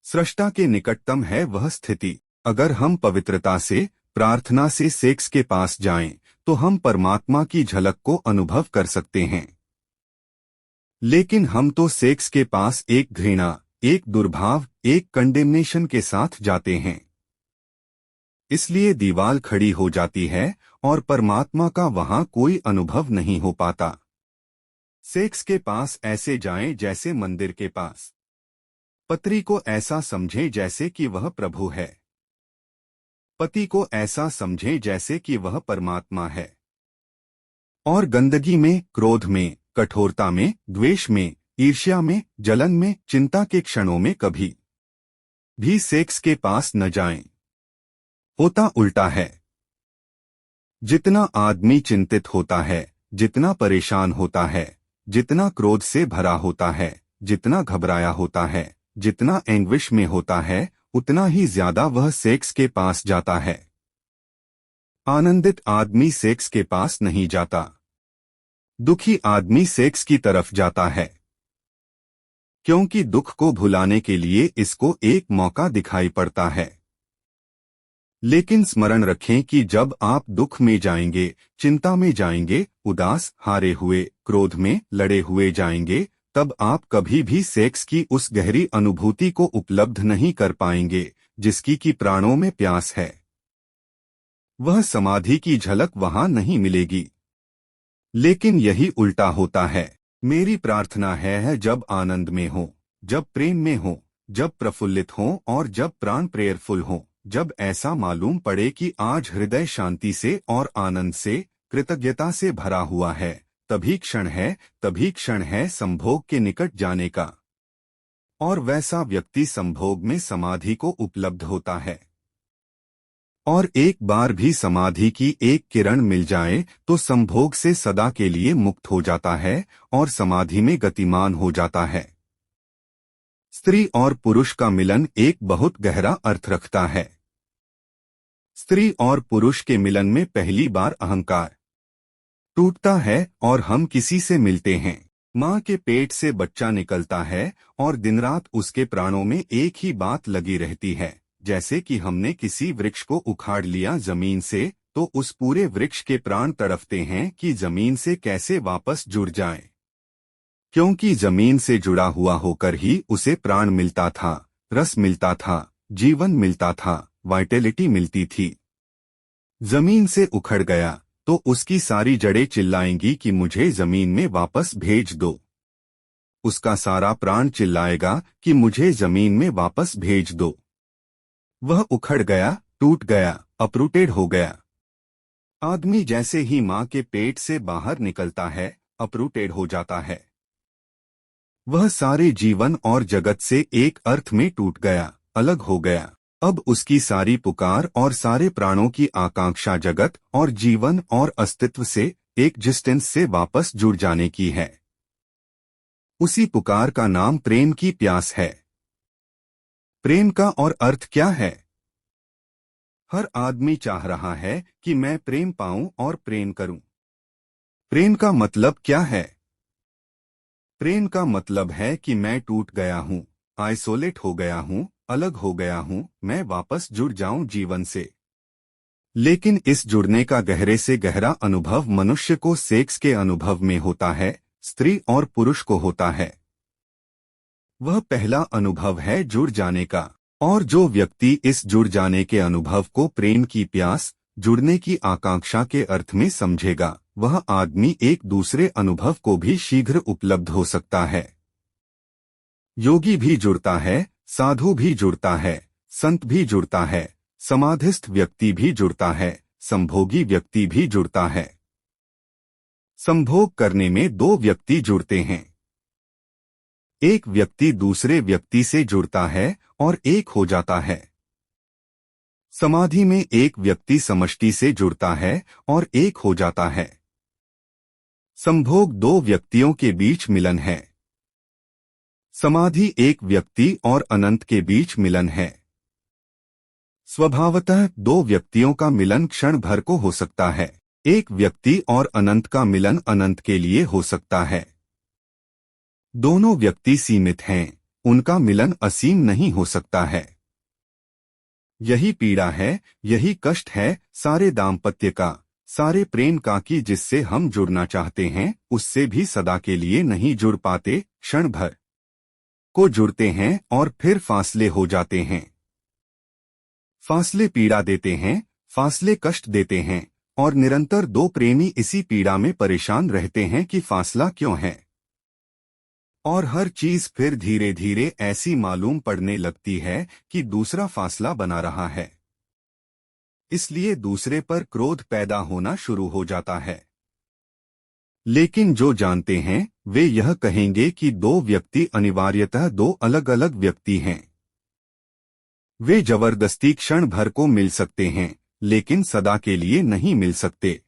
सृष्टा के निकटतम है वह स्थिति। अगर हम पवित्रता से, प्रार्थना से सेक्स के पास जाएं, तो हम परमात्मा की झलक को अनुभव कर सकते हैं। लेकिन हम तो सेक्स के पास एक घृणा, एक दुर्भाव, एक कंडेमनेशन के साथ जाते हैं। इसलिए दीवार खड़ी हो जाती है और परमात्मा का वहां कोई अनुभव नहीं हो पाता। सेक्स के पास ऐसे जाएं जैसे मंदिर के पास। पत्नी को ऐसा समझें जैसे कि वह प्रभु है। पति को ऐसा समझें जैसे कि वह परमात्मा है। और गंदगी में, क्रोध में, कठोरता में, द्वेष में, ईर्ष्या में, जलन में, चिंता के क्षणों में कभी भी सेक्स के पास न जाएं। होता उल्टा है। जितना आदमी चिंतित होता है, जितना परेशान होता है, जितना क्रोध से भरा होता है, जितना घबराया होता है, जितना एंग्विश में होता है, उतना ही ज्यादा वह सेक्स के पास जाता है। आनंदित आदमी सेक्स के पास नहीं जाता। दुखी आदमी सेक्स की तरफ जाता है। क्योंकि दुख को भुलाने के लिए इसको एक मौका दिखाई पड़ता है। लेकिन स्मरण रखें कि जब आप दुख में जाएंगे, चिंता में जाएंगे, उदास, हारे हुए, क्रोध में लड़े हुए जाएंगे, तब आप कभी भी सेक्स की उस गहरी अनुभूति को उपलब्ध नहीं कर पाएंगे जिसकी कि प्राणों में प्यास है। वह समाधि की झलक वहां नहीं मिलेगी। लेकिन यही उल्टा होता है। मेरी प्रार्थना है जब आनंद में हो, जब प्रेम में हो, जब प्रफुल्लित हो और जब प्राण प्रेयरफुल हो, जब ऐसा मालूम पड़े कि आज हृदय शांति से और आनंद से, कृतज्ञता से भरा हुआ है, तभी क्षण है संभोग के निकट जाने का। और वैसा व्यक्ति संभोग में समाधि को उपलब्ध होता है। और एक बार भी समाधि की एक किरण मिल जाए तो संभोग से सदा के लिए मुक्त हो जाता है और समाधि में गतिमान हो जाता है। स्त्री और पुरुष का मिलन एक बहुत गहरा अर्थ रखता है। स्त्री और पुरुष के मिलन में पहली बार अहंकार टूटता है और हम किसी से मिलते हैं। माँ के पेट से बच्चा निकलता है और दिन रात उसके प्राणों में एक ही बात लगी रहती है, जैसे कि हमने किसी वृक्ष को उखाड़ लिया जमीन से तो उस पूरे वृक्ष के प्राण तड़फते हैं कि जमीन से कैसे वापस जुड़ जाए, क्योंकि जमीन से जुड़ा हुआ होकर ही उसे प्राण मिलता था, रस मिलता था, जीवन मिलता था, वाइटैलिटी मिलती थी। जमीन से उखड़ गया तो उसकी सारी जड़ें चिल्लाएंगी कि मुझे जमीन में वापस भेज दो। उसका सारा प्राण चिल्लाएगा कि मुझे जमीन में वापस भेज दो। वह उखड़ गया, टूट गया, अपरूटेड हो गया। आदमी जैसे ही माँ के पेट से बाहर निकलता है, अपरूटेड हो जाता है। वह सारे जीवन और जगत से एक अर्थ में टूट गया, अलग हो गया। अब उसकी सारी पुकार और सारे प्राणों की आकांक्षा जगत और जीवन और अस्तित्व से, एक्जिस्टेंस से वापस जुड़ जाने की है। उसी पुकार का नाम प्रेम की प्यास है। प्रेम का और अर्थ क्या है? हर आदमी चाह रहा है कि मैं प्रेम पाऊं और प्रेम करूं। प्रेम का मतलब क्या है? प्रेम का मतलब है कि मैं टूट गया हूं, आइसोलेट हो गया हूं, अलग हो गया हूं, मैं वापस जुड़ जाऊं जीवन से। लेकिन इस जुड़ने का गहरे से गहरा अनुभव मनुष्य को सेक्स के अनुभव में होता है, स्त्री और पुरुष को होता है। वह पहला अनुभव है जुड़ जाने का। और जो व्यक्ति इस जुड़ जाने के अनुभव को प्रेम की प्यास, जुड़ने की आकांक्षा के अर्थ में समझेगा, वह आदमी एक दूसरे अनुभव को भी शीघ्र उपलब्ध हो सकता है। योगी भी जुड़ता है, साधु भी जुड़ता है, संत भी जुड़ता है, समाधिस्थ व्यक्ति भी जुड़ता है, संभोगी व्यक्ति भी जुड़ता है। संभोग करने में दो व्यक्ति जुड़ते हैं। एक व्यक्ति दूसरे व्यक्ति से जुड़ता है और एक हो जाता है। समाधि में एक व्यक्ति समष्टि से जुड़ता है और एक हो जाता है। संभोग दो व्यक्तियों के बीच मिलन है। समाधि एक व्यक्ति और अनंत के बीच मिलन है। स्वभावतः दो व्यक्तियों का मिलन क्षण भर को हो सकता है। एक व्यक्ति और अनंत का मिलन अनंत के लिए हो सकता है। दोनों व्यक्ति सीमित हैं, उनका मिलन असीम नहीं हो सकता है। यही पीड़ा है, यही कष्ट है सारे दाम्पत्य का, सारे प्रेम का कि जिससे हम जुड़ना चाहते हैं उससे भी सदा के लिए नहीं जुड़ पाते, क्षण भर को जुड़ते हैं और फिर फासले हो जाते हैं। फासले पीड़ा देते हैं, फासले कष्ट देते हैं और निरंतर दो प्रेमी इसी पीड़ा में परेशान रहते हैं कि फासला क्यों है। और हर चीज फिर धीरे धीरे ऐसी मालूम पड़ने लगती है कि दूसरा फासला बना रहा है। इसलिए दूसरे पर क्रोध पैदा होना शुरू हो जाता है। लेकिन जो जानते हैं वे यह कहेंगे कि दो व्यक्ति अनिवार्यतः दो अलग अलग व्यक्ति हैं। वे जबरदस्ती क्षण भर को मिल सकते हैं लेकिन सदा के लिए नहीं मिल सकते।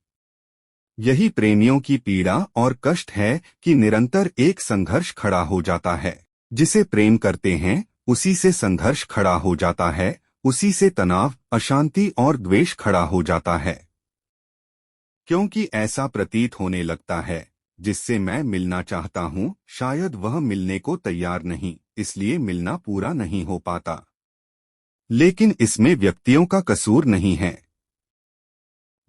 यही प्रेमियों की पीड़ा और कष्ट है कि निरंतर एक संघर्ष खड़ा हो जाता है। जिसे प्रेम करते हैं उसी से संघर्ष खड़ा हो जाता है, उसी से तनाव, अशांति और द्वेष खड़ा हो जाता है। क्योंकि ऐसा प्रतीत होने लगता है जिससे मैं मिलना चाहता हूं शायद वह मिलने को तैयार नहीं, इसलिए मिलना पूरा नहीं हो पाता। लेकिन इसमें व्यक्तियों का कसूर नहीं है।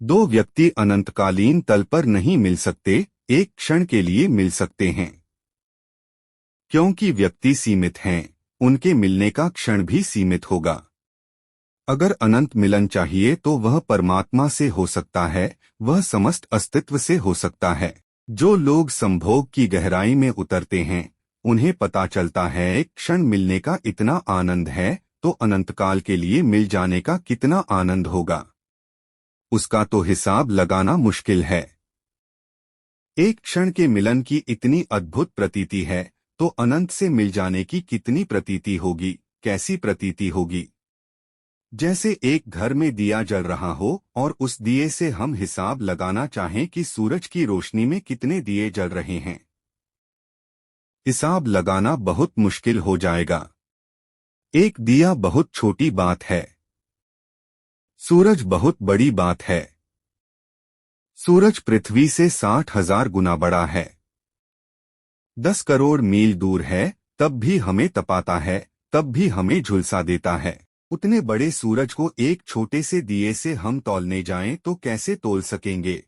दो व्यक्ति अनंतकालीन तल पर नहीं मिल सकते, एक क्षण के लिए मिल सकते हैं। क्योंकि व्यक्ति सीमित हैं, उनके मिलने का क्षण भी सीमित होगा। अगर अनंत मिलन चाहिए तो वह परमात्मा से हो सकता है, वह समस्त अस्तित्व से हो सकता है। जो लोग संभोग की गहराई में उतरते हैं उन्हें पता चलता है एक क्षण मिलने का इतना आनंद है तो अनंतकाल के लिए मिल जाने का कितना आनंद होगा, उसका तो हिसाब लगाना मुश्किल है। एक क्षण के मिलन की इतनी अद्भुत प्रतीति है तो अनंत से मिल जाने की कितनी प्रतीति होगी, कैसी प्रतीति होगी। जैसे एक घर में दिया जल रहा हो और उस दिए से हम हिसाब लगाना चाहें कि सूरज की रोशनी में कितने दिए जल रहे हैं। हिसाब लगाना बहुत मुश्किल हो जाएगा। एक दिया बहुत छोटी बात है, सूरज बहुत बड़ी बात है। सूरज पृथ्वी से 60,000 गुना बड़ा है। 10 करोड़ मील दूर है, तब भी हमें तपाता है, तब भी हमें झुलसा देता है। उतने बड़े सूरज को एक छोटे से दिए से हम तौलने जाएं तो कैसे तोल सकेंगे।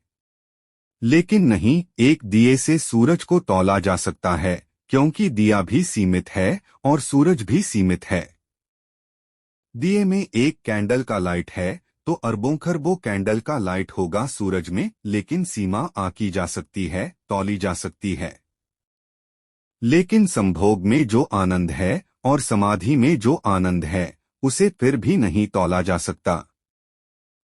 लेकिन नहीं, एक दिए से सूरज को तौला जा सकता है, क्योंकि दिया भी सीमित है और सूरज भी सीमित है। दिए में एक कैंडल का लाइट है तो अरबों खरबों कैंडल का लाइट होगा सूरज में, लेकिन सीमा आकी जा सकती है, तौली जा सकती है। लेकिन संभोग में जो आनंद है और समाधि में जो आनंद है, उसे फिर भी नहीं तौला जा सकता,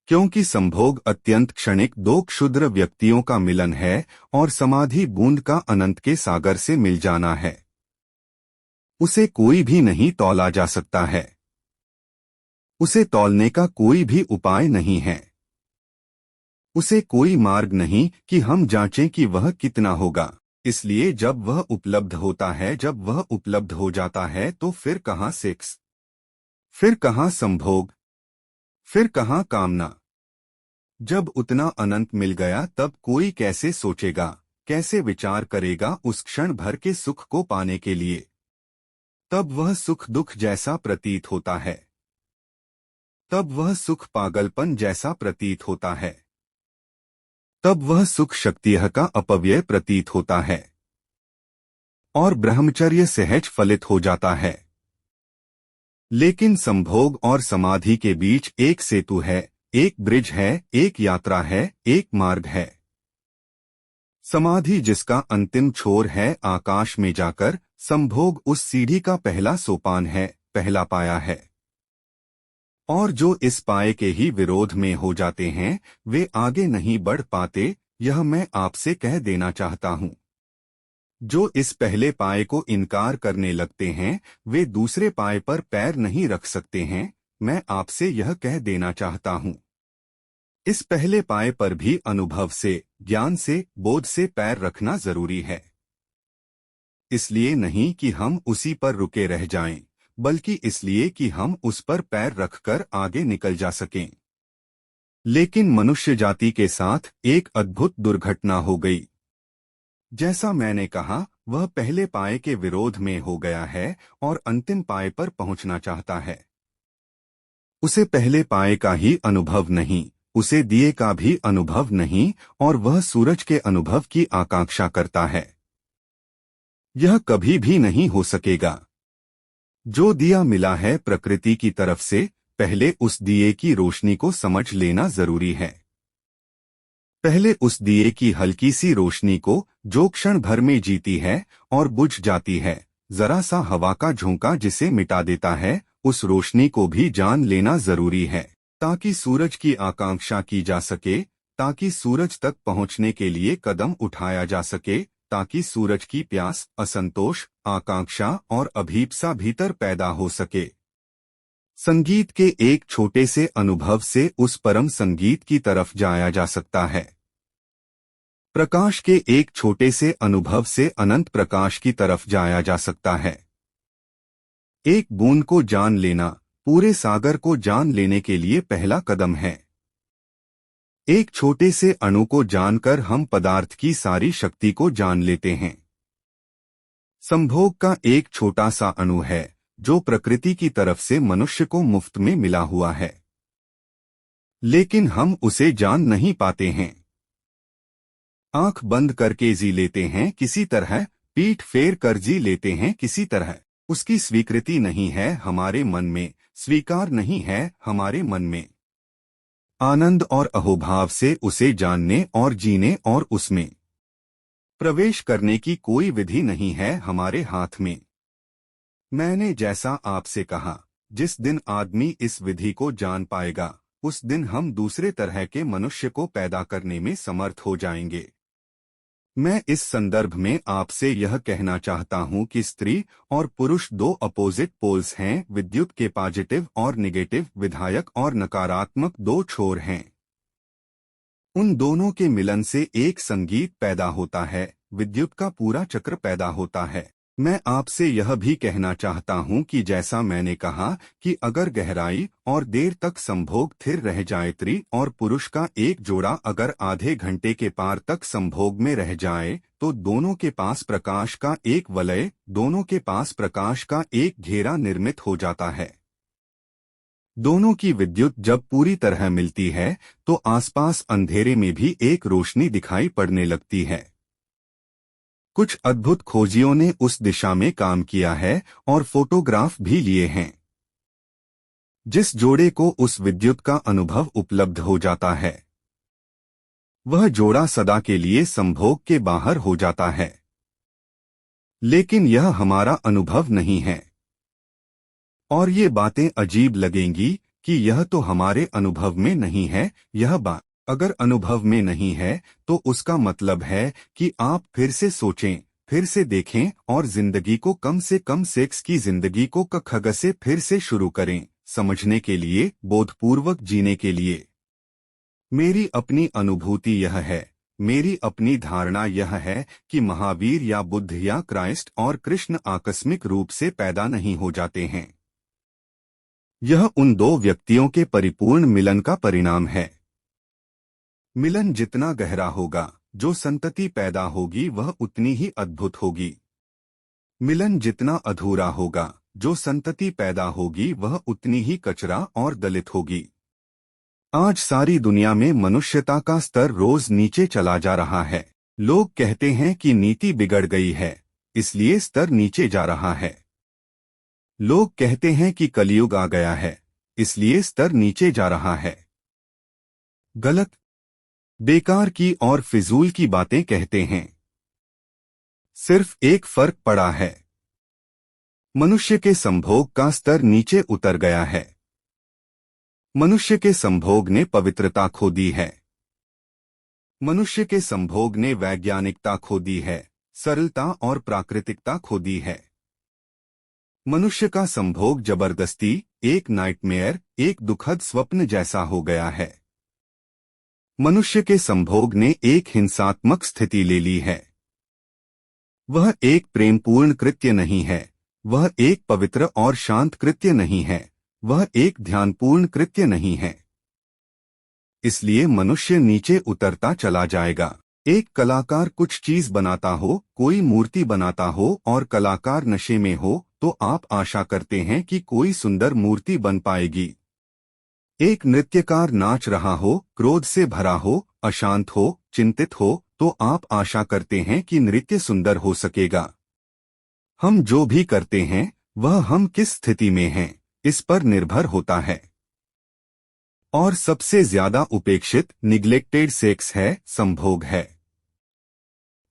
क्योंकि संभोग अत्यंत क्षणिक दो क्षुद्र व्यक्तियों का मिलन है और समाधि बूंद का अनंत के सागर से मिल जाना है। उसे कोई भी नहीं तौला जा सकता है। उसे तौलने का कोई भी उपाय नहीं है। उसे कोई मार्ग नहीं कि हम जांचें कि वह कितना होगा। इसलिए जब वह उपलब्ध होता है, जब वह उपलब्ध हो जाता है, तो फिर कहाँ सेक्स, फिर कहाँ संभोग, फिर कहाँ कामना। जब उतना अनंत मिल गया तब कोई कैसे सोचेगा, कैसे विचार करेगा उस क्षण भर के सुख को पाने के लिए। तब वह सुख दुख जैसा प्रतीत होता है। तब वह सुख पागलपन जैसा प्रतीत होता है। तब वह सुख शक्तियः का अपव्यय प्रतीत होता है और ब्रह्मचर्य सहज फलित हो जाता है। लेकिन संभोग और समाधि के बीच एक सेतु है, एक ब्रिज है, एक यात्रा है, एक मार्ग है। समाधि जिसका अंतिम छोर है आकाश में जाकर, संभोग उस सीढ़ी का पहला सोपान है, पहला पाया है। और जो इस पाए के ही विरोध में हो जाते हैं, वे आगे नहीं बढ़ पाते, यह मैं आपसे कह देना चाहता हूँ। जो इस पहले पाए को इनकार करने लगते हैं, वे दूसरे पाए पर पैर नहीं रख सकते हैं, मैं आपसे यह कह देना चाहता हूँ। इस पहले पाए पर भी अनुभव से, ज्ञान से, बोध से पैर रखना जरूरी है। इसलिए नहीं कि हम उसी पर रुके रह जाएं, बल्कि इसलिए कि हम उस पर पैर रखकर आगे निकल जा सकें। लेकिन मनुष्य जाति के साथ एक अद्भुत दुर्घटना हो गई। जैसा मैंने कहा, वह पहले पाए के विरोध में हो गया है और अंतिम पाए पर पहुंचना चाहता है। उसे पहले पाए का ही अनुभव नहीं, उसे दिए का भी अनुभव नहीं, और वह सूरज के अनुभव की आकांक्षा करता है। यह कभी भी नहीं हो सकेगा। जो दिया मिला है प्रकृति की तरफ से, पहले उस दिए की रोशनी को समझ लेना जरूरी है। पहले उस दिए की हल्की सी रोशनी को, जो क्षण भर में जीती है और बुझ जाती है, जरा सा हवा का झोंका जिसे मिटा देता है, उस रोशनी को भी जान लेना जरूरी है, ताकि सूरज की आकांक्षा की जा सके, ताकि सूरज तक पहुंचने के लिए कदम उठाया जा सके, ताकि सूरज की प्यास, असंतोष, आकांक्षा और अभीप्सा भीतर पैदा हो सके। संगीत के एक छोटे से अनुभव से उस परम संगीत की तरफ जाया जा सकता है। प्रकाश के एक छोटे से अनुभव से अनंत प्रकाश की तरफ जाया जा सकता है। एक बूंद को जान लेना, पूरे सागर को जान लेने के लिए पहला कदम है। एक छोटे से अणु को जानकर हम पदार्थ की सारी शक्ति को जान लेते हैं। संभोग का एक छोटा सा अणु है, जो प्रकृति की तरफ से मनुष्य को मुफ्त में मिला हुआ है, लेकिन हम उसे जान नहीं पाते हैं। आंख बंद करके जी लेते हैं किसी तरह, पीठ फेर कर जी लेते हैं किसी तरह। उसकी स्वीकृति नहीं है हमारे मन में, स्वीकार नहीं है हमारे मन में। आनंद और अहोभाव से उसे जानने और जीने और उसमें प्रवेश करने की कोई विधि नहीं है हमारे हाथ में। मैंने जैसा आपसे कहा, जिस दिन आदमी इस विधि को जान पाएगा, उस दिन हम दूसरे तरह के मनुष्य को पैदा करने में समर्थ हो जाएंगे। मैं इस संदर्भ में आपसे यह कहना चाहता हूं कि स्त्री और पुरुष दो अपोजिट पोल्स हैं, विद्युत के पॉजिटिव और निगेटिव, विधायक और नकारात्मक दो छोर हैं। उन दोनों के मिलन से एक संगीत पैदा होता है, विद्युत का पूरा चक्र पैदा होता है। मैं आपसे यह भी कहना चाहता हूं कि जैसा मैंने कहा कि अगर गहराई और देर तक संभोग स्थिर रह जाए, स्त्री और पुरुष का एक जोड़ा अगर आधे घंटे के पार तक संभोग में रह जाए, तो दोनों के पास प्रकाश का एक वलय, दोनों के पास प्रकाश का एक घेरा निर्मित हो जाता है। दोनों की विद्युत जब पूरी तरह मिलती है तो आसपास अंधेरे में भी एक रोशनी दिखाई पड़ने लगती है। कुछ अद्भुत खोजियों ने उस दिशा में काम किया है और फोटोग्राफ भी लिए हैं। जिस जोड़े को उस विद्युत का अनुभव उपलब्ध हो जाता है, वह जोड़ा सदा के लिए संभोग के बाहर हो जाता है। लेकिन यह हमारा अनुभव नहीं है। और ये बातें अजीब लगेंगी कि यह तो हमारे अनुभव में नहीं है। यह बात अगर अनुभव में नहीं है तो उसका मतलब है कि आप फिर से सोचें, फिर से देखें और जिंदगी को कम से कम सेक्स की जिंदगी को खग से फिर से शुरू करें, समझने के लिए, बोधपूर्वक जीने के लिए। मेरी अपनी अनुभूति यह है, मेरी अपनी धारणा यह है कि महावीर या बुद्ध या क्राइस्ट और कृष्ण आकस्मिक रूप से पैदा नहीं हो जाते हैं। यह उन दो व्यक्तियों के परिपूर्ण मिलन का परिणाम है। मिलन जितना गहरा होगा, जो संतति पैदा होगी वह उतनी ही अद्भुत होगी। मिलन जितना अधूरा होगा, जो संतति पैदा होगी वह उतनी ही कचरा और दलित होगी। आज सारी दुनिया में मनुष्यता का स्तर रोज नीचे चला जा रहा है। लोग कहते हैं कि नीति बिगड़ गई है, इसलिए स्तर नीचे जा रहा है। लोग कहते हैं कि कलयुग आ गया है, इसलिए स्तर नीचे जा रहा है। गलत, बेकार की और फिजूल की बातें कहते हैं। सिर्फ एक फर्क पड़ा है, मनुष्य के संभोग का स्तर नीचे उतर गया है। मनुष्य के संभोग ने पवित्रता खो दी है। मनुष्य के संभोग ने वैज्ञानिकता खो दी है, सरलता और प्राकृतिकता खो दी है। मनुष्य का संभोग जबरदस्ती, एक नाइटमेयर, एक दुखद स्वप्न जैसा हो गया है। मनुष्य के संभोग ने एक हिंसात्मक स्थिति ले ली है। वह एक प्रेमपूर्ण कृत्य नहीं है, वह एक पवित्र और शांत कृत्य नहीं है, वह एक ध्यानपूर्ण कृत्य नहीं है। इसलिए मनुष्य नीचे उतरता चला जाएगा। एक कलाकार कुछ चीज बनाता हो, कोई मूर्ति बनाता हो और कलाकार नशे में हो, तो आप आशा करते हैं कि कोई सुंदर मूर्ति बन पाएगी। एक नृत्यकार नाच रहा हो, क्रोध से भरा हो, अशांत हो, चिंतित हो, तो आप आशा करते हैं कि नृत्य सुंदर हो सकेगा। हम जो भी करते हैं वह हम किस स्थिति में हैं, इस पर निर्भर होता है। और सबसे ज्यादा उपेक्षित, निग्लेक्टेड सेक्स है, संभोग है।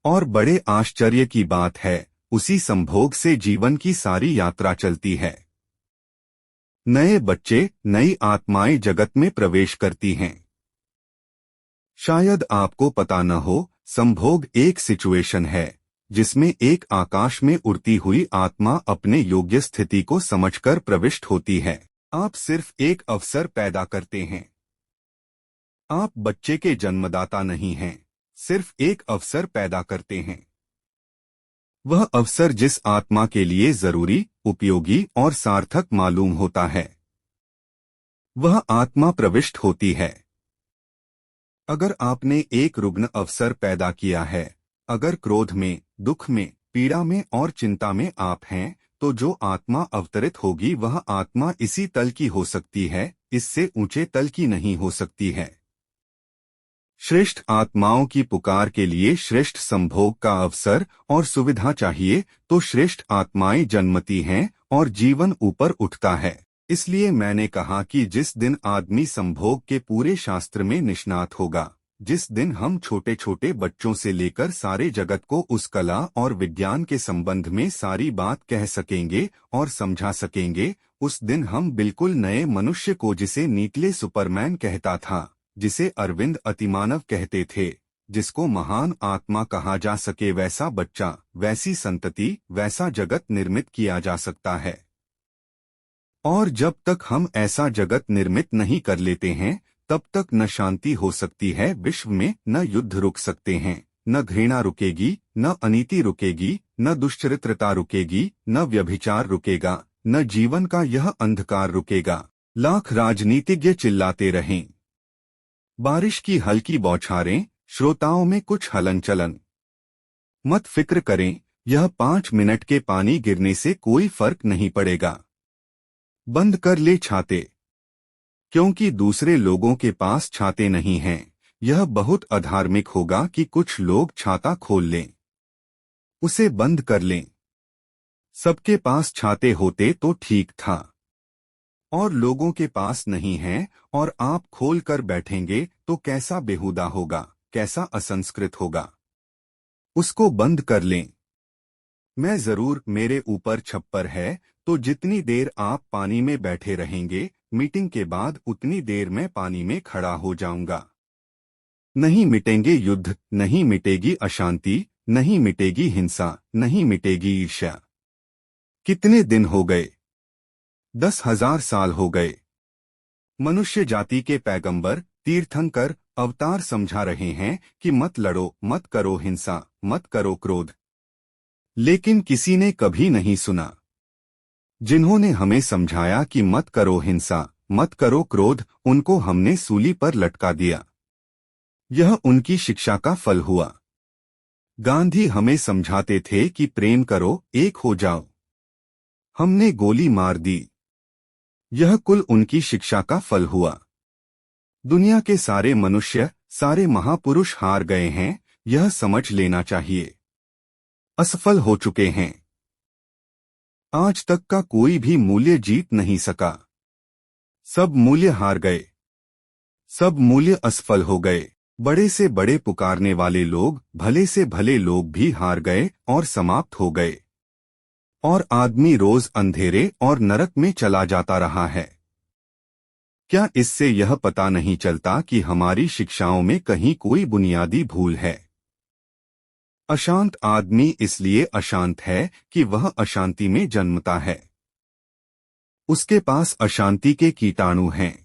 और बड़े आश्चर्य की बात है, उसी संभोग से जीवन की सारी यात्रा चलती है। नए बच्चे, नई आत्माएं जगत में प्रवेश करती हैं। शायद आपको पता न हो, संभोग एक सिचुएशन है जिसमें एक आकाश में उड़ती हुई आत्मा अपने योग्य स्थिति को समझकर प्रविष्ट होती है। आप सिर्फ एक अवसर पैदा करते हैं। आप बच्चे के जन्मदाता नहीं हैं, सिर्फ एक अवसर पैदा करते हैं। वह अवसर जिस आत्मा के लिए जरूरी, उपयोगी और सार्थक मालूम होता है, वह आत्मा प्रविष्ट होती है। अगर आपने एक रुग्ण अवसर पैदा किया है, अगर क्रोध में, दुख में, पीड़ा में और चिंता में आप हैं, तो जो आत्मा अवतरित होगी वह आत्मा इसी तल की हो सकती है, इससे ऊंचे तल की नहीं हो सकती है। श्रेष्ठ आत्माओं की पुकार के लिए श्रेष्ठ संभोग का अवसर और सुविधा चाहिए, तो श्रेष्ठ आत्माएं जन्मती हैं और जीवन ऊपर उठता है। इसलिए मैंने कहा कि जिस दिन आदमी संभोग के पूरे शास्त्र में निष्णात होगा, जिस दिन हम छोटे छोटे बच्चों से लेकर सारे जगत को उस कला और विज्ञान के संबंध में सारी बात कह सकेंगे और समझा सकेंगे, उस दिन हम बिल्कुल नए मनुष्य को, जिसे नीतले सुपरमैन कहता था, जिसे अरविंद अतिमानव कहते थे, जिसको महान आत्मा कहा जा सके, वैसा बच्चा, वैसी संतति, वैसा जगत निर्मित किया जा सकता है। और जब तक हम ऐसा जगत निर्मित नहीं कर लेते हैं, तब तक न शांति हो सकती है विश्व में, न युद्ध रुक सकते हैं, न घृणा रुकेगी, न अनीति रुकेगी, न दुष्चरित्रता रुकेगी, न व्यभिचार रुकेगा, न जीवन का यह अंधकार रुकेगा। लाख राजनीतिज्ञ चिल्लाते रहें, बारिश की हल्की बौछारें, श्रोताओं में कुछ हलन चलन। मत फिक्र करें, यह 5 मिनट के पानी गिरने से कोई फर्क नहीं पड़ेगा। बंद कर ले छाते, क्योंकि दूसरे लोगों के पास छाते नहीं हैं। यह बहुत अधार्मिक होगा कि कुछ लोग छाता खोल लें, उसे बंद कर लें। सबके पास छाते होते तो ठीक था, और लोगों के पास नहीं है, और आप खोल कर बैठेंगे तो कैसा बेहुदा होगा, कैसा असंस्कृत होगा। उसको बंद कर लें। मैं जरूर, मेरे ऊपर छप्पर है, तो जितनी देर आप पानी में बैठे रहेंगे, मीटिंग के बाद उतनी देर में पानी में खड़ा हो जाऊंगा। नहीं मिटेंगे युद्ध, नहीं मिटेगी अशांति, नहीं मिटेगी हिंसा, नहीं मिटेगी ईर्ष्या। कितने दिन हो गए? 10,000 साल हो गए। मनुष्य जाति के पैगंबर, तीर्थंकर, अवतार समझा रहे हैं कि मत लड़ो, मत करो हिंसा, मत करो क्रोध। लेकिन किसी ने कभी नहीं सुना। जिन्होंने हमें समझाया कि मत करो हिंसा, मत करो क्रोध, उनको हमने सूली पर लटका दिया। यह उनकी शिक्षा का फल हुआ। गांधी हमें समझाते थे कि प्रेम करो, एक हो जाओ। हमने गोली मार दी। यह कुल उनकी शिक्षा का फल हुआ। दुनिया के सारे मनुष्य, सारे महापुरुष हार गए हैं, यह समझ लेना चाहिए। असफल हो चुके हैं। आज तक का कोई भी मूल्य जीत नहीं सका। सब मूल्य हार गए। सब मूल्य असफल हो गए। बड़े से बड़े पुकारने वाले लोग, भले से भले लोग भी हार गए और समाप्त हो गए। और आदमी रोज अंधेरे और नरक में चला जाता रहा है। क्या इससे यह पता नहीं चलता कि हमारी शिक्षाओं में कहीं कोई बुनियादी भूल है? अशांत आदमी इसलिए अशांत है कि वह अशांति में जन्मता है। उसके पास अशांति के कीटाणु हैं।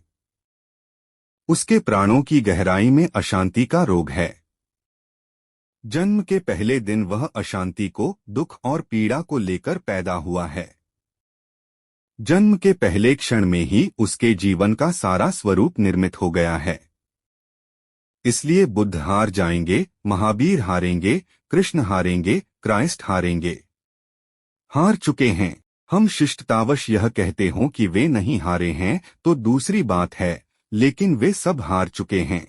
उसके प्राणों की गहराई में अशांति का रोग है। जन्म के पहले दिन वह अशांति को, दुख और पीड़ा को लेकर पैदा हुआ है। जन्म के पहले क्षण में ही उसके जीवन का सारा स्वरूप निर्मित हो गया है। इसलिए बुद्ध हार जाएंगे, महावीर हारेंगे, कृष्ण हारेंगे, क्राइस्ट हारेंगे। हार चुके हैं। हम शिष्टतावश यह कहते हों कि वे नहीं हारे हैं तो दूसरी बात है, लेकिन वे सब हार चुके हैं।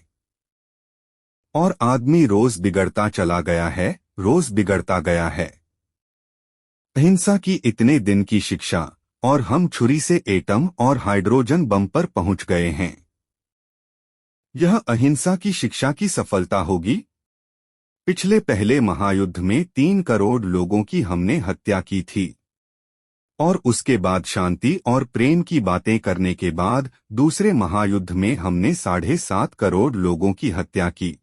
और आदमी रोज बिगड़ता चला गया है, रोज बिगड़ता गया है। अहिंसा की इतने दिन की शिक्षा, और हम छुरी से एटम और हाइड्रोजन बम पर पहुंच गए हैं। यह अहिंसा की शिक्षा की सफलता होगी। पिछले पहले महायुद्ध में 3 करोड़ लोगों की हमने हत्या की थी। और उसके बाद शांति और प्रेम की बातें करने के बाद दूसरे महायुद्ध में हमने 7.5 करोड़ लोगों की हत्या की।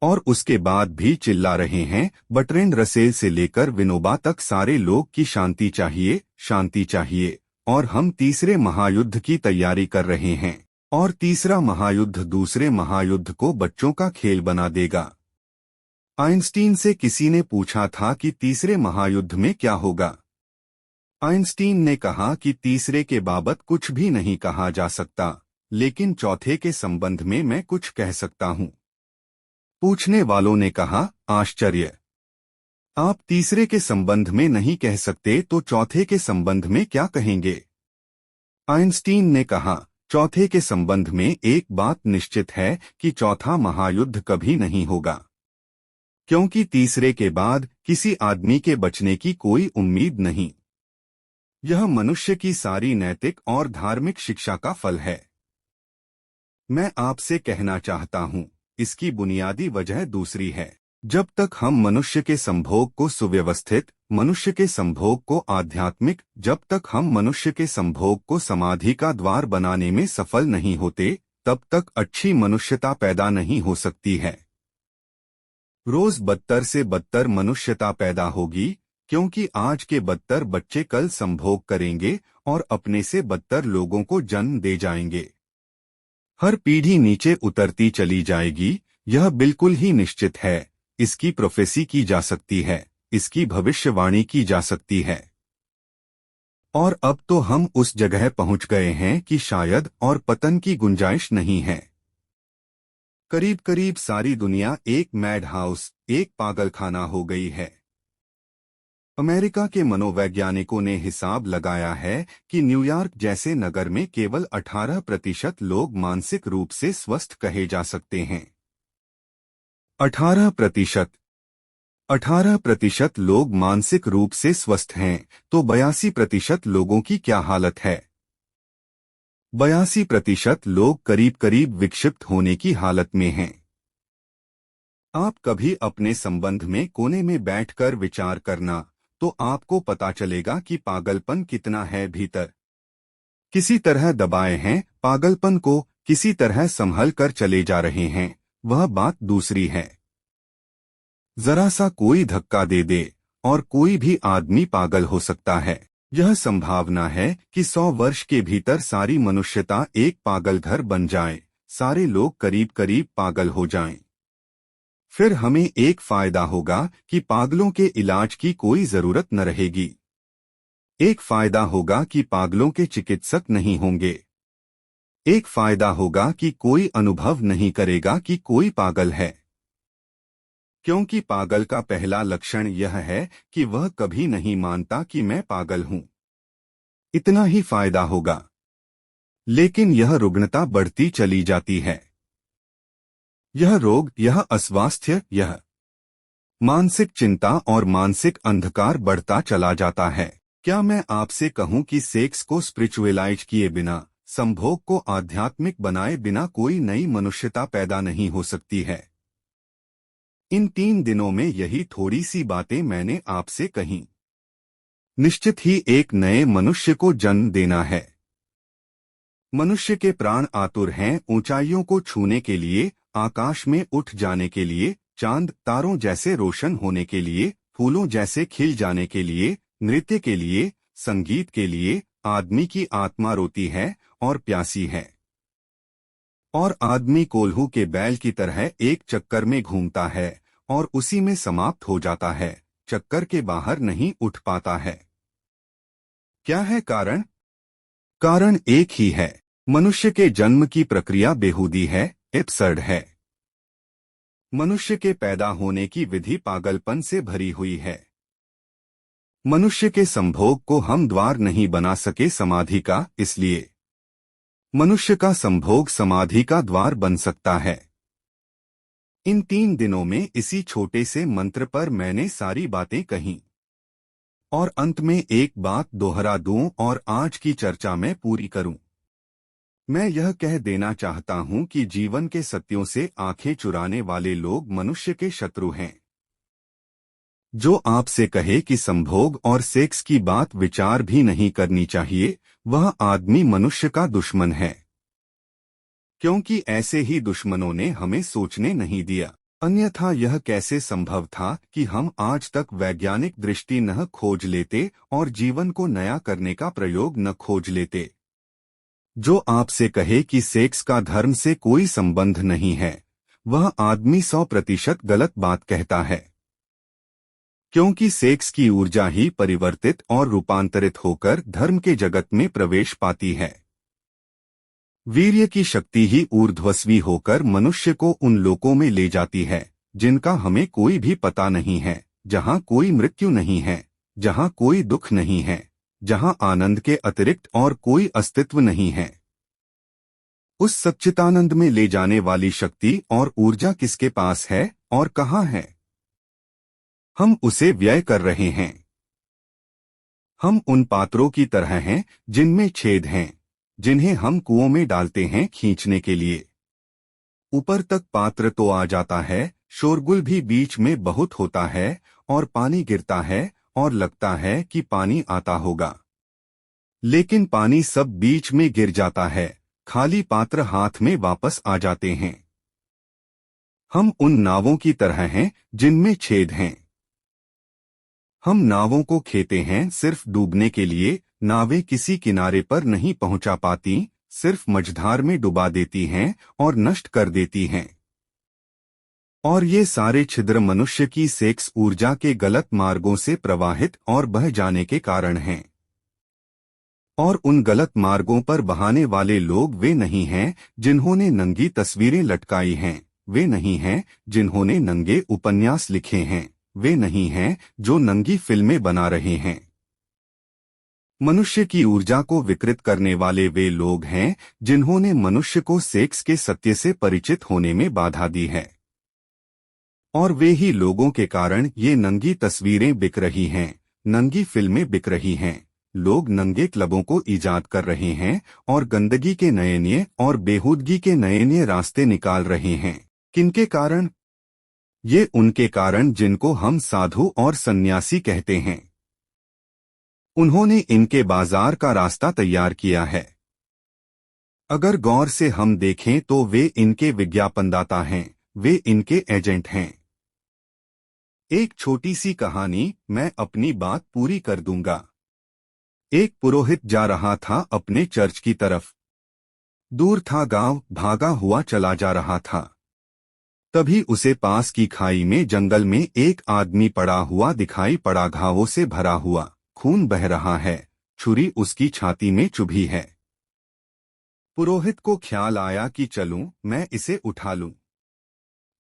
और उसके बाद भी चिल्ला रहे हैं, बर्ट्रैंड रसेल से लेकर विनोबा तक सारे लोग की शांति चाहिए, शांति चाहिए। और हम तीसरे महायुद्ध की तैयारी कर रहे हैं। और तीसरा महायुद्ध दूसरे महायुद्ध को बच्चों का खेल बना देगा। आइंस्टीन से किसी ने पूछा था कि तीसरे महायुद्ध में क्या होगा। आइंस्टीन ने कहा कि तीसरे के बाबत कुछ भी नहीं कहा जा सकता, लेकिन चौथे के संबंध में मैं कुछ कह सकता हूं। पूछने वालों ने कहा, आश्चर्य! आप तीसरे के संबंध में नहीं कह सकते तो चौथे के संबंध में क्या कहेंगे? आइंस्टीन ने कहा, चौथे के संबंध में एक बात निश्चित है कि चौथा महायुद्ध कभी नहीं होगा, क्योंकि तीसरे के बाद किसी आदमी के बचने की कोई उम्मीद नहीं। यह मनुष्य की सारी नैतिक और धार्मिक शिक्षा का फल है। मैं आपसे कहना चाहता हूं, इसकी बुनियादी वजह दूसरी है। जब तक हम मनुष्य के संभोग को सुव्यवस्थित, मनुष्य के संभोग को आध्यात्मिक, जब तक हम मनुष्य के संभोग को समाधि का द्वार बनाने में सफल नहीं होते, तब तक अच्छी मनुष्यता पैदा नहीं हो सकती है। रोज बदतर से बदतर मनुष्यता पैदा होगी, क्योंकि आज के बदतर बच्चे कल संभोग करेंगे और अपने से बदतर लोगों को जन्म दे जाएंगे। हर पीढ़ी नीचे उतरती चली जाएगी, यह बिल्कुल ही निश्चित है। इसकी प्रोफेसी की जा सकती है, इसकी भविष्यवाणी की जा सकती है। और अब तो हम उस जगह पहुंच गए हैं कि शायद और पतन की गुंजाइश नहीं है। करीब करीब सारी दुनिया एक मैड हाउस, एक पागलखाना हो गई है। अमेरिका के मनोवैज्ञानिकों ने हिसाब लगाया है कि न्यूयॉर्क जैसे नगर में केवल 18% लोग मानसिक रूप से स्वस्थ कहे जा सकते हैं। 18%। 18% लोग मानसिक रूप से स्वस्थ हैं, तो 82% लोगों की क्या हालत है? 82% लोग करीब करीब विक्षिप्त होने की हालत में हैं। आप कभी अपने संबंध में कोने में बैठकर विचार करना, तो आपको पता चलेगा कि पागलपन कितना है भीतर। किसी तरह दबाए हैं पागलपन को, किसी तरह संभल कर चले जा रहे हैं, वह बात दूसरी है। जरा सा कोई धक्का दे दे और कोई भी आदमी पागल हो सकता है। यह संभावना है कि 100 वर्ष के भीतर सारी मनुष्यता एक पागल घर बन जाए, सारे लोग करीब करीब पागल हो जाएं। फिर हमें एक फायदा होगा कि पागलों के इलाज की कोई जरूरत न रहेगी। एक फायदा होगा कि पागलों के चिकित्सक नहीं होंगे। एक फायदा होगा कि कोई अनुभव नहीं करेगा कि कोई पागल है, क्योंकि पागल का पहला लक्षण यह है कि वह कभी नहीं मानता कि मैं पागल हूं। इतना ही फायदा होगा। लेकिन यह रुग्णता बढ़ती चली जाती है। यह रोग, यह अस्वास्थ्य, यह मानसिक चिंता और मानसिक अंधकार बढ़ता चला जाता है। क्या मैं आपसे कहूं कि सेक्स को स्पिरिचुअलाइज किए बिना, संभोग को आध्यात्मिक बनाए बिना कोई नई मनुष्यता पैदा नहीं हो सकती है? इन 3 दिनों में यही थोड़ी सी बातें मैंने आपसे कहीं। निश्चित ही एक नए मनुष्य को जन्म देना है। मनुष्य के प्राण आतुर हैं ऊंचाइयों को छूने के लिए, आकाश में उठ जाने के लिए, चांद तारों जैसे रोशन होने के लिए, फूलों जैसे खिल जाने के लिए, नृत्य के लिए, संगीत के लिए। आदमी की आत्मा रोती है और प्यासी है। और आदमी कोल्हू के बैल की तरह एक चक्कर में घूमता है और उसी में समाप्त हो जाता है, चक्कर के बाहर नहीं उठ पाता है। क्या है कारण? कारण एक ही है। मनुष्य के जन्म की प्रक्रिया बेहूदी है, एब्सर्ड है। मनुष्य के पैदा होने की विधि पागलपन से भरी हुई है। मनुष्य के संभोग को हम द्वार नहीं बना सके समाधि का, इसलिए मनुष्य का संभोग समाधि का द्वार बन सकता है। इन 3 दिनों में इसी छोटे से मंत्र पर मैंने सारी बातें कहीं। और अंत में एक बात दोहरा दूं और आज की चर्चा में पूरी करूं। मैं यह कह देना चाहता हूं कि जीवन के सत्यों से आंखें चुराने वाले लोग मनुष्य के शत्रु हैं। जो आपसे कहे कि संभोग और सेक्स की बात विचार भी नहीं करनी चाहिए, वह आदमी मनुष्य का दुश्मन है। क्योंकि ऐसे ही दुश्मनों ने हमें सोचने नहीं दिया। अन्यथा यह कैसे संभव था कि हम आज तक वैज्ञानिक दृष्टि न खोज लेते और जीवन को नया करने का प्रयोग न खोज लेते। जो आपसे कहे कि सेक्स का धर्म से कोई संबंध नहीं है, वह आदमी 100% गलत बात कहता है। क्योंकि सेक्स की ऊर्जा ही परिवर्तित और रूपांतरित होकर धर्म के जगत में प्रवेश पाती है। वीर्य की शक्ति ही ऊर्ध्वस्वी होकर मनुष्य को उन लोकों में ले जाती है जिनका हमें कोई भी पता नहीं है, जहां कोई मृत्यु नहीं है, जहां कोई दुख नहीं है, जहां आनंद के अतिरिक्त और कोई अस्तित्व नहीं है। उस सच्चिदानंद में ले जाने वाली शक्ति और ऊर्जा किसके पास है और कहां है? हम उसे व्यय कर रहे हैं। हम उन पात्रों की तरह हैं जिनमें छेद हैं, जिन्हें हम कुओं में डालते हैं खींचने के लिए। ऊपर तक पात्र तो आ जाता है, शोरगुल भी बीच में बहुत होता है और पानी गिरता है और लगता है कि पानी आता होगा। लेकिन पानी सब बीच में गिर जाता है, खाली पात्र हाथ में वापस आ जाते हैं। हम उन नावों की तरह हैं जिनमें छेद हैं। हम नावों को खेते हैं सिर्फ डूबने के लिए। नावें किसी किनारे पर नहीं पहुंचा पाती, सिर्फ मझधार में डुबा देती हैं और नष्ट कर देती हैं। और ये सारे छिद्र मनुष्य की सेक्स ऊर्जा के गलत मार्गों से प्रवाहित और बह जाने के कारण हैं। और उन गलत मार्गों पर बहाने वाले लोग वे नहीं हैं जिन्होंने नंगी तस्वीरें लटकाई हैं, वे नहीं हैं जिन्होंने नंगे उपन्यास लिखे हैं, वे नहीं हैं जो नंगी फिल्में बना रहे हैं। मनुष्य की ऊर्जा को विकृत करने वाले वे लोग हैं जिन्होंने मनुष्य को सेक्स के सत्य से परिचित होने में बाधा दी है। और वे ही लोगों के कारण ये नंगी तस्वीरें बिक रही हैं, नंगी फिल्में बिक रही हैं। लोग नंगे क्लबों को ईजाद कर रहे हैं और गंदगी के नए और बेहूदगी के नए रास्ते निकाल रहे हैं। किनके कारण? ये उनके कारण जिनको हम साधु और सन्यासी कहते हैं। उन्होंने इनके बाजार का रास्ता तैयार किया है। अगर गौर से हम देखें तो वे इनके विज्ञापनदाता हैं, वे इनके एजेंट हैं। एक छोटी सी कहानी, मैं अपनी बात पूरी कर दूंगा। एक पुरोहित जा रहा था अपने चर्च की तरफ। दूर था गांव, भागा हुआ चला जा रहा था। तभी उसे पास की खाई में जंगल में एक आदमी पड़ा हुआ दिखाई पड़ा, घावों से भरा हुआ, खून बह रहा है, छुरी उसकी छाती में चुभी है। पुरोहित को ख्याल आया कि चलूं, मैं इसे उठा लूं।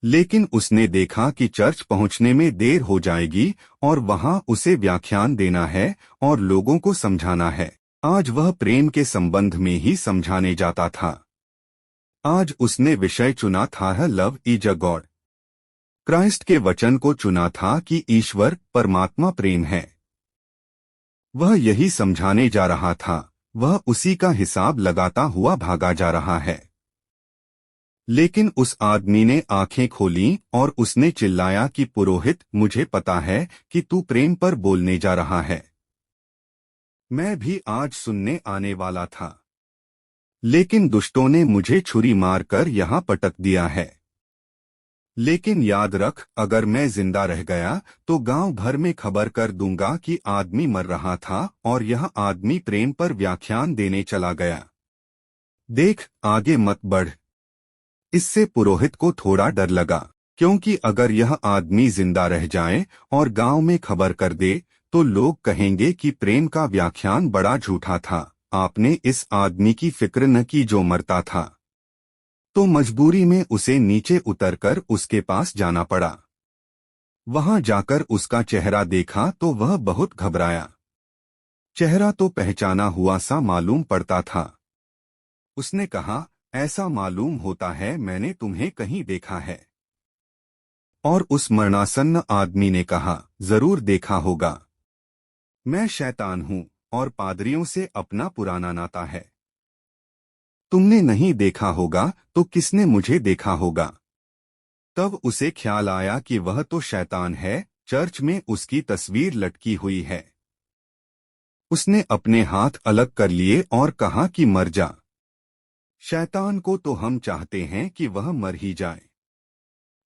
लेकिन उसने देखा कि चर्च पहुंचने में देर हो जाएगी और वहां उसे व्याख्यान देना है और लोगों को समझाना है। आज वह प्रेम के संबंध में ही समझाने जाता था। आज उसने विषय चुना था love is a God. Christ के वचन को चुना था कि ईश्वर परमात्मा प्रेम है। वह यही समझाने जा रहा था, वह उसी का हिसाब लगाता हुआ भागा जा रहा है। लेकिन उस आदमी ने आंखें खोलीं और उसने चिल्लाया कि पुरोहित, मुझे पता है कि तू प्रेम पर बोलने जा रहा है। मैं भी आज सुनने आने वाला था, लेकिन दुष्टों ने मुझे छुरी मारकर यहाँ पटक दिया है। लेकिन याद रख, अगर मैं जिंदा रह गया तो गांव भर में खबर कर दूंगा कि आदमी मर रहा था और यह आदमी प्रेम पर व्याख्यान देने चला गया। देख, आगे मत बढ़। इससे पुरोहित को थोड़ा डर लगा, क्योंकि अगर यह आदमी जिंदा रह जाए और गांव में खबर कर दे तो लोग कहेंगे कि प्रेम का व्याख्यान बड़ा झूठा था, आपने इस आदमी की फिक्र न की जो मरता था। तो मजबूरी में उसे नीचे उतरकर उसके पास जाना पड़ा। वहां जाकर उसका चेहरा देखा तो वह बहुत घबराया। चेहरा तो पहचाना हुआ सा मालूम पड़ता था। उसने कहा, ऐसा मालूम होता है मैंने तुम्हें कहीं देखा है। और उस मरणासन्न आदमी ने कहा, जरूर देखा होगा। मैं शैतान हूं और पादरियों से अपना पुराना नाता है। तुमने नहीं देखा होगा तो किसने मुझे देखा होगा? तब उसे ख्याल आया कि वह तो शैतान है, चर्च में उसकी तस्वीर लटकी हुई है। उसने अपने हाथ अलग कर लिए और कहा कि मर जा। शैतान को तो हम चाहते हैं कि वह मर ही जाए।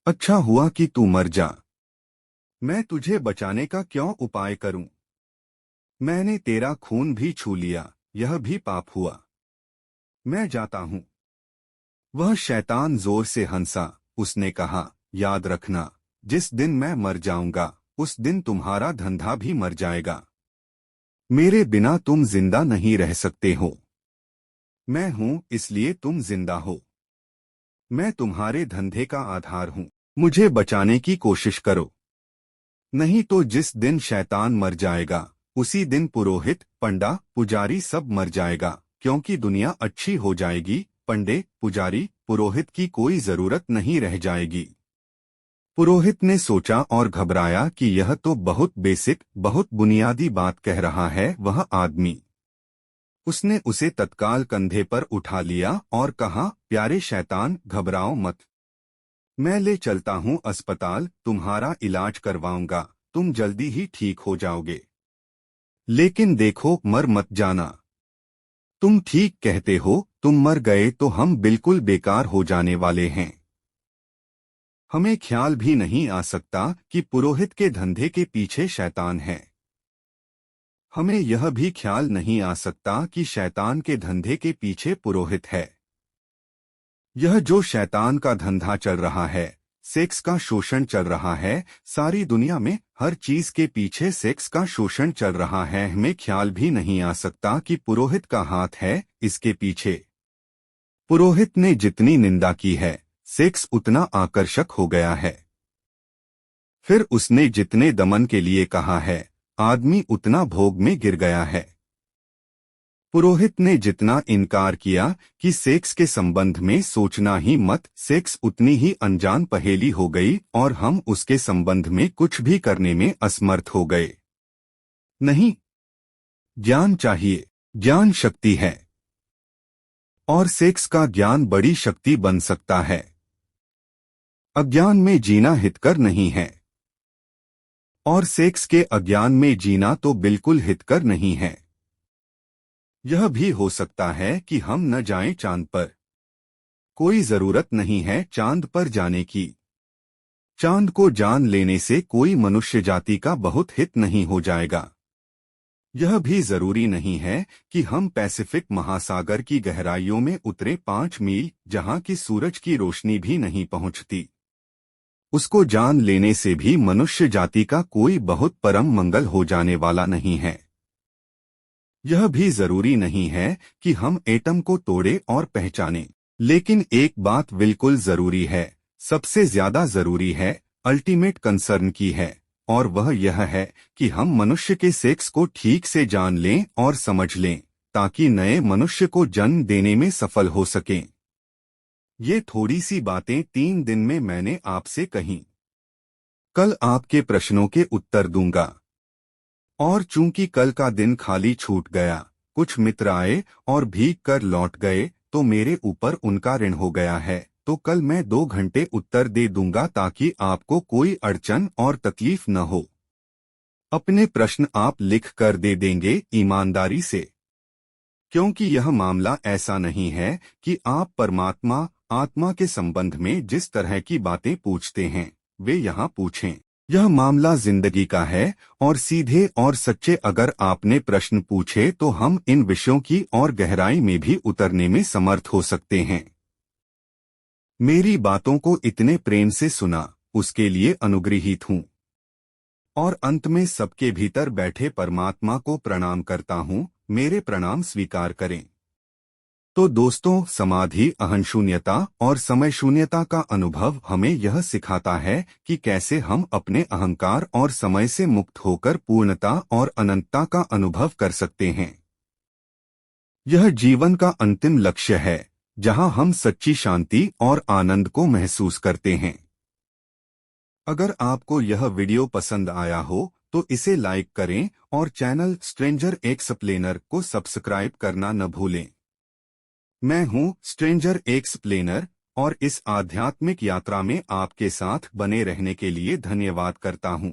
अच्छा हुआ कि तू मर जा। मैं तुझे बचाने का क्यों उपाय करूं? मैंने तेरा खून भी छू लिया, यह भी पाप हुआ। मैं जाता हूं। वह शैतान जोर से हंसा। उसने कहा, याद रखना, जिस दिन मैं मर जाऊंगा उस दिन तुम्हारा धंधा भी मर जाएगा। मेरे बिना तुम जिंदा नहीं रह सकते हो। मैं हूं इसलिए तुम जिंदा हो। मैं तुम्हारे धंधे का आधार हूं। मुझे बचाने की कोशिश करो, नहीं तो जिस दिन शैतान मर जाएगा उसी दिन पुरोहित, पंडा, पुजारी सब मर जाएगा, क्योंकि दुनिया अच्छी हो जाएगी। पंडे, पुजारी, पुरोहित की कोई जरूरत नहीं रह जाएगी। पुरोहित ने सोचा और घबराया कि यह तो बहुत बेसिक, बहुत बुनियादी बात कह रहा है वह आदमी। उसने उसे तत्काल कंधे पर उठा लिया और कहा, प्यारे शैतान, घबराओ मत। मैं ले चलता हूँ अस्पताल, तुम्हारा इलाज करवाऊंगा, तुम जल्दी ही ठीक हो जाओगे। लेकिन देखो, मर मत जाना। तुम ठीक कहते हो, तुम मर गए तो हम बिल्कुल बेकार हो जाने वाले हैं। हमें ख्याल भी नहीं आ सकता कि पुरोहित के धंधे के पीछे शैतान है। हमें यह भी ख्याल नहीं आ सकता कि शैतान के धंधे के पीछे पुरोहित है। यह जो शैतान का धंधा चल रहा है, सेक्स का शोषण चल रहा है, सारी दुनिया में हर चीज के पीछे सेक्स का शोषण चल रहा है। हमें ख्याल भी नहीं आ सकता कि पुरोहित का हाथ है इसके पीछे। पुरोहित ने जितनी निंदा की है, सेक्स उतना आकर्षक हो गया है। फिर उसने जितने दमन के लिए कहा है, आदमी उतना भोग में गिर गया है। पुरोहित ने जितना इनकार किया कि सेक्स के संबंध में सोचना ही मत, सेक्स उतनी ही अनजान पहेली हो गई और हम उसके संबंध में कुछ भी करने में असमर्थ हो गए। नहीं, ज्ञान चाहिए। ज्ञान शक्ति है और सेक्स का ज्ञान बड़ी शक्ति बन सकता है। अज्ञान में जीना हितकर नहीं है और सेक्स के अज्ञान में जीना तो बिल्कुल हितकर नहीं है। यह भी हो सकता है कि हम न जाएं चांद पर। कोई जरूरत नहीं है चांद पर जाने की। चांद को जान लेने से कोई मनुष्य जाति का बहुत हित नहीं हो जाएगा। यह भी जरूरी नहीं है कि हम पैसिफिक महासागर की गहराइयों में उतरे 5 मील, जहां की सूरज की रोशनी भी नहीं पहुंचती। उसको जान लेने से भी मनुष्य जाति का कोई बहुत परम मंगल हो जाने वाला नहीं है। यह भी जरूरी नहीं है कि हम एटम को तोड़े और पहचानें। लेकिन एक बात बिल्कुल जरूरी है, सबसे ज्यादा जरूरी है, अल्टीमेट कंसर्न की है, और वह यह है कि हम मनुष्य के सेक्स को ठीक से जान लें और समझ लें, ताकि नए मनुष्य को जन्म देने में सफल हो सकें। ये थोड़ी सी बातें 3 दिन में मैंने आपसे कहीं। कल आपके प्रश्नों के उत्तर दूंगा। और चूंकि कल का दिन खाली छूट गया, कुछ मित्र आए और भीग कर लौट गए, तो मेरे ऊपर उनका ऋण हो गया है। तो कल मैं 2 घंटे उत्तर दे दूंगा ताकि आपको कोई अड़चन और तकलीफ न हो। अपने प्रश्न आप लिख कर दे देंगे ईमानदारी से, क्योंकि यह मामला ऐसा नहीं है कि आप परमात्मा आत्मा के संबंध में जिस तरह की बातें पूछते हैं वे यहाँ पूछें। यह मामला जिंदगी का है और सीधे और सच्चे अगर आपने प्रश्न पूछे तो हम इन विषयों की और गहराई में भी उतरने में समर्थ हो सकते हैं। मेरी बातों को इतने प्रेम से सुना, उसके लिए अनुग्रहित हूँ। और अंत में सबके भीतर बैठे परमात्मा को प्रणाम करता हूँ, मेरे प्रणाम स्वीकार करें। तो दोस्तों, समाधि अहंशून्यता और समय शून्यता का अनुभव हमें यह सिखाता है कि कैसे हम अपने अहंकार और समय से मुक्त होकर पूर्णता और अनंतता का अनुभव कर सकते हैं। यह जीवन का अंतिम लक्ष्य है, जहां हम सच्ची शांति और आनंद को महसूस करते हैं। अगर आपको यह वीडियो पसंद आया हो तो इसे लाइक करें और चैनल स्ट्रेंजर एक्सप्लेनर को सब्सक्राइब करना न भूलें। मैं हूं स्ट्रेंजर एक्सप्लेनर और इस आध्यात्मिक यात्रा में आपके साथ बने रहने के लिए धन्यवाद करता हूं।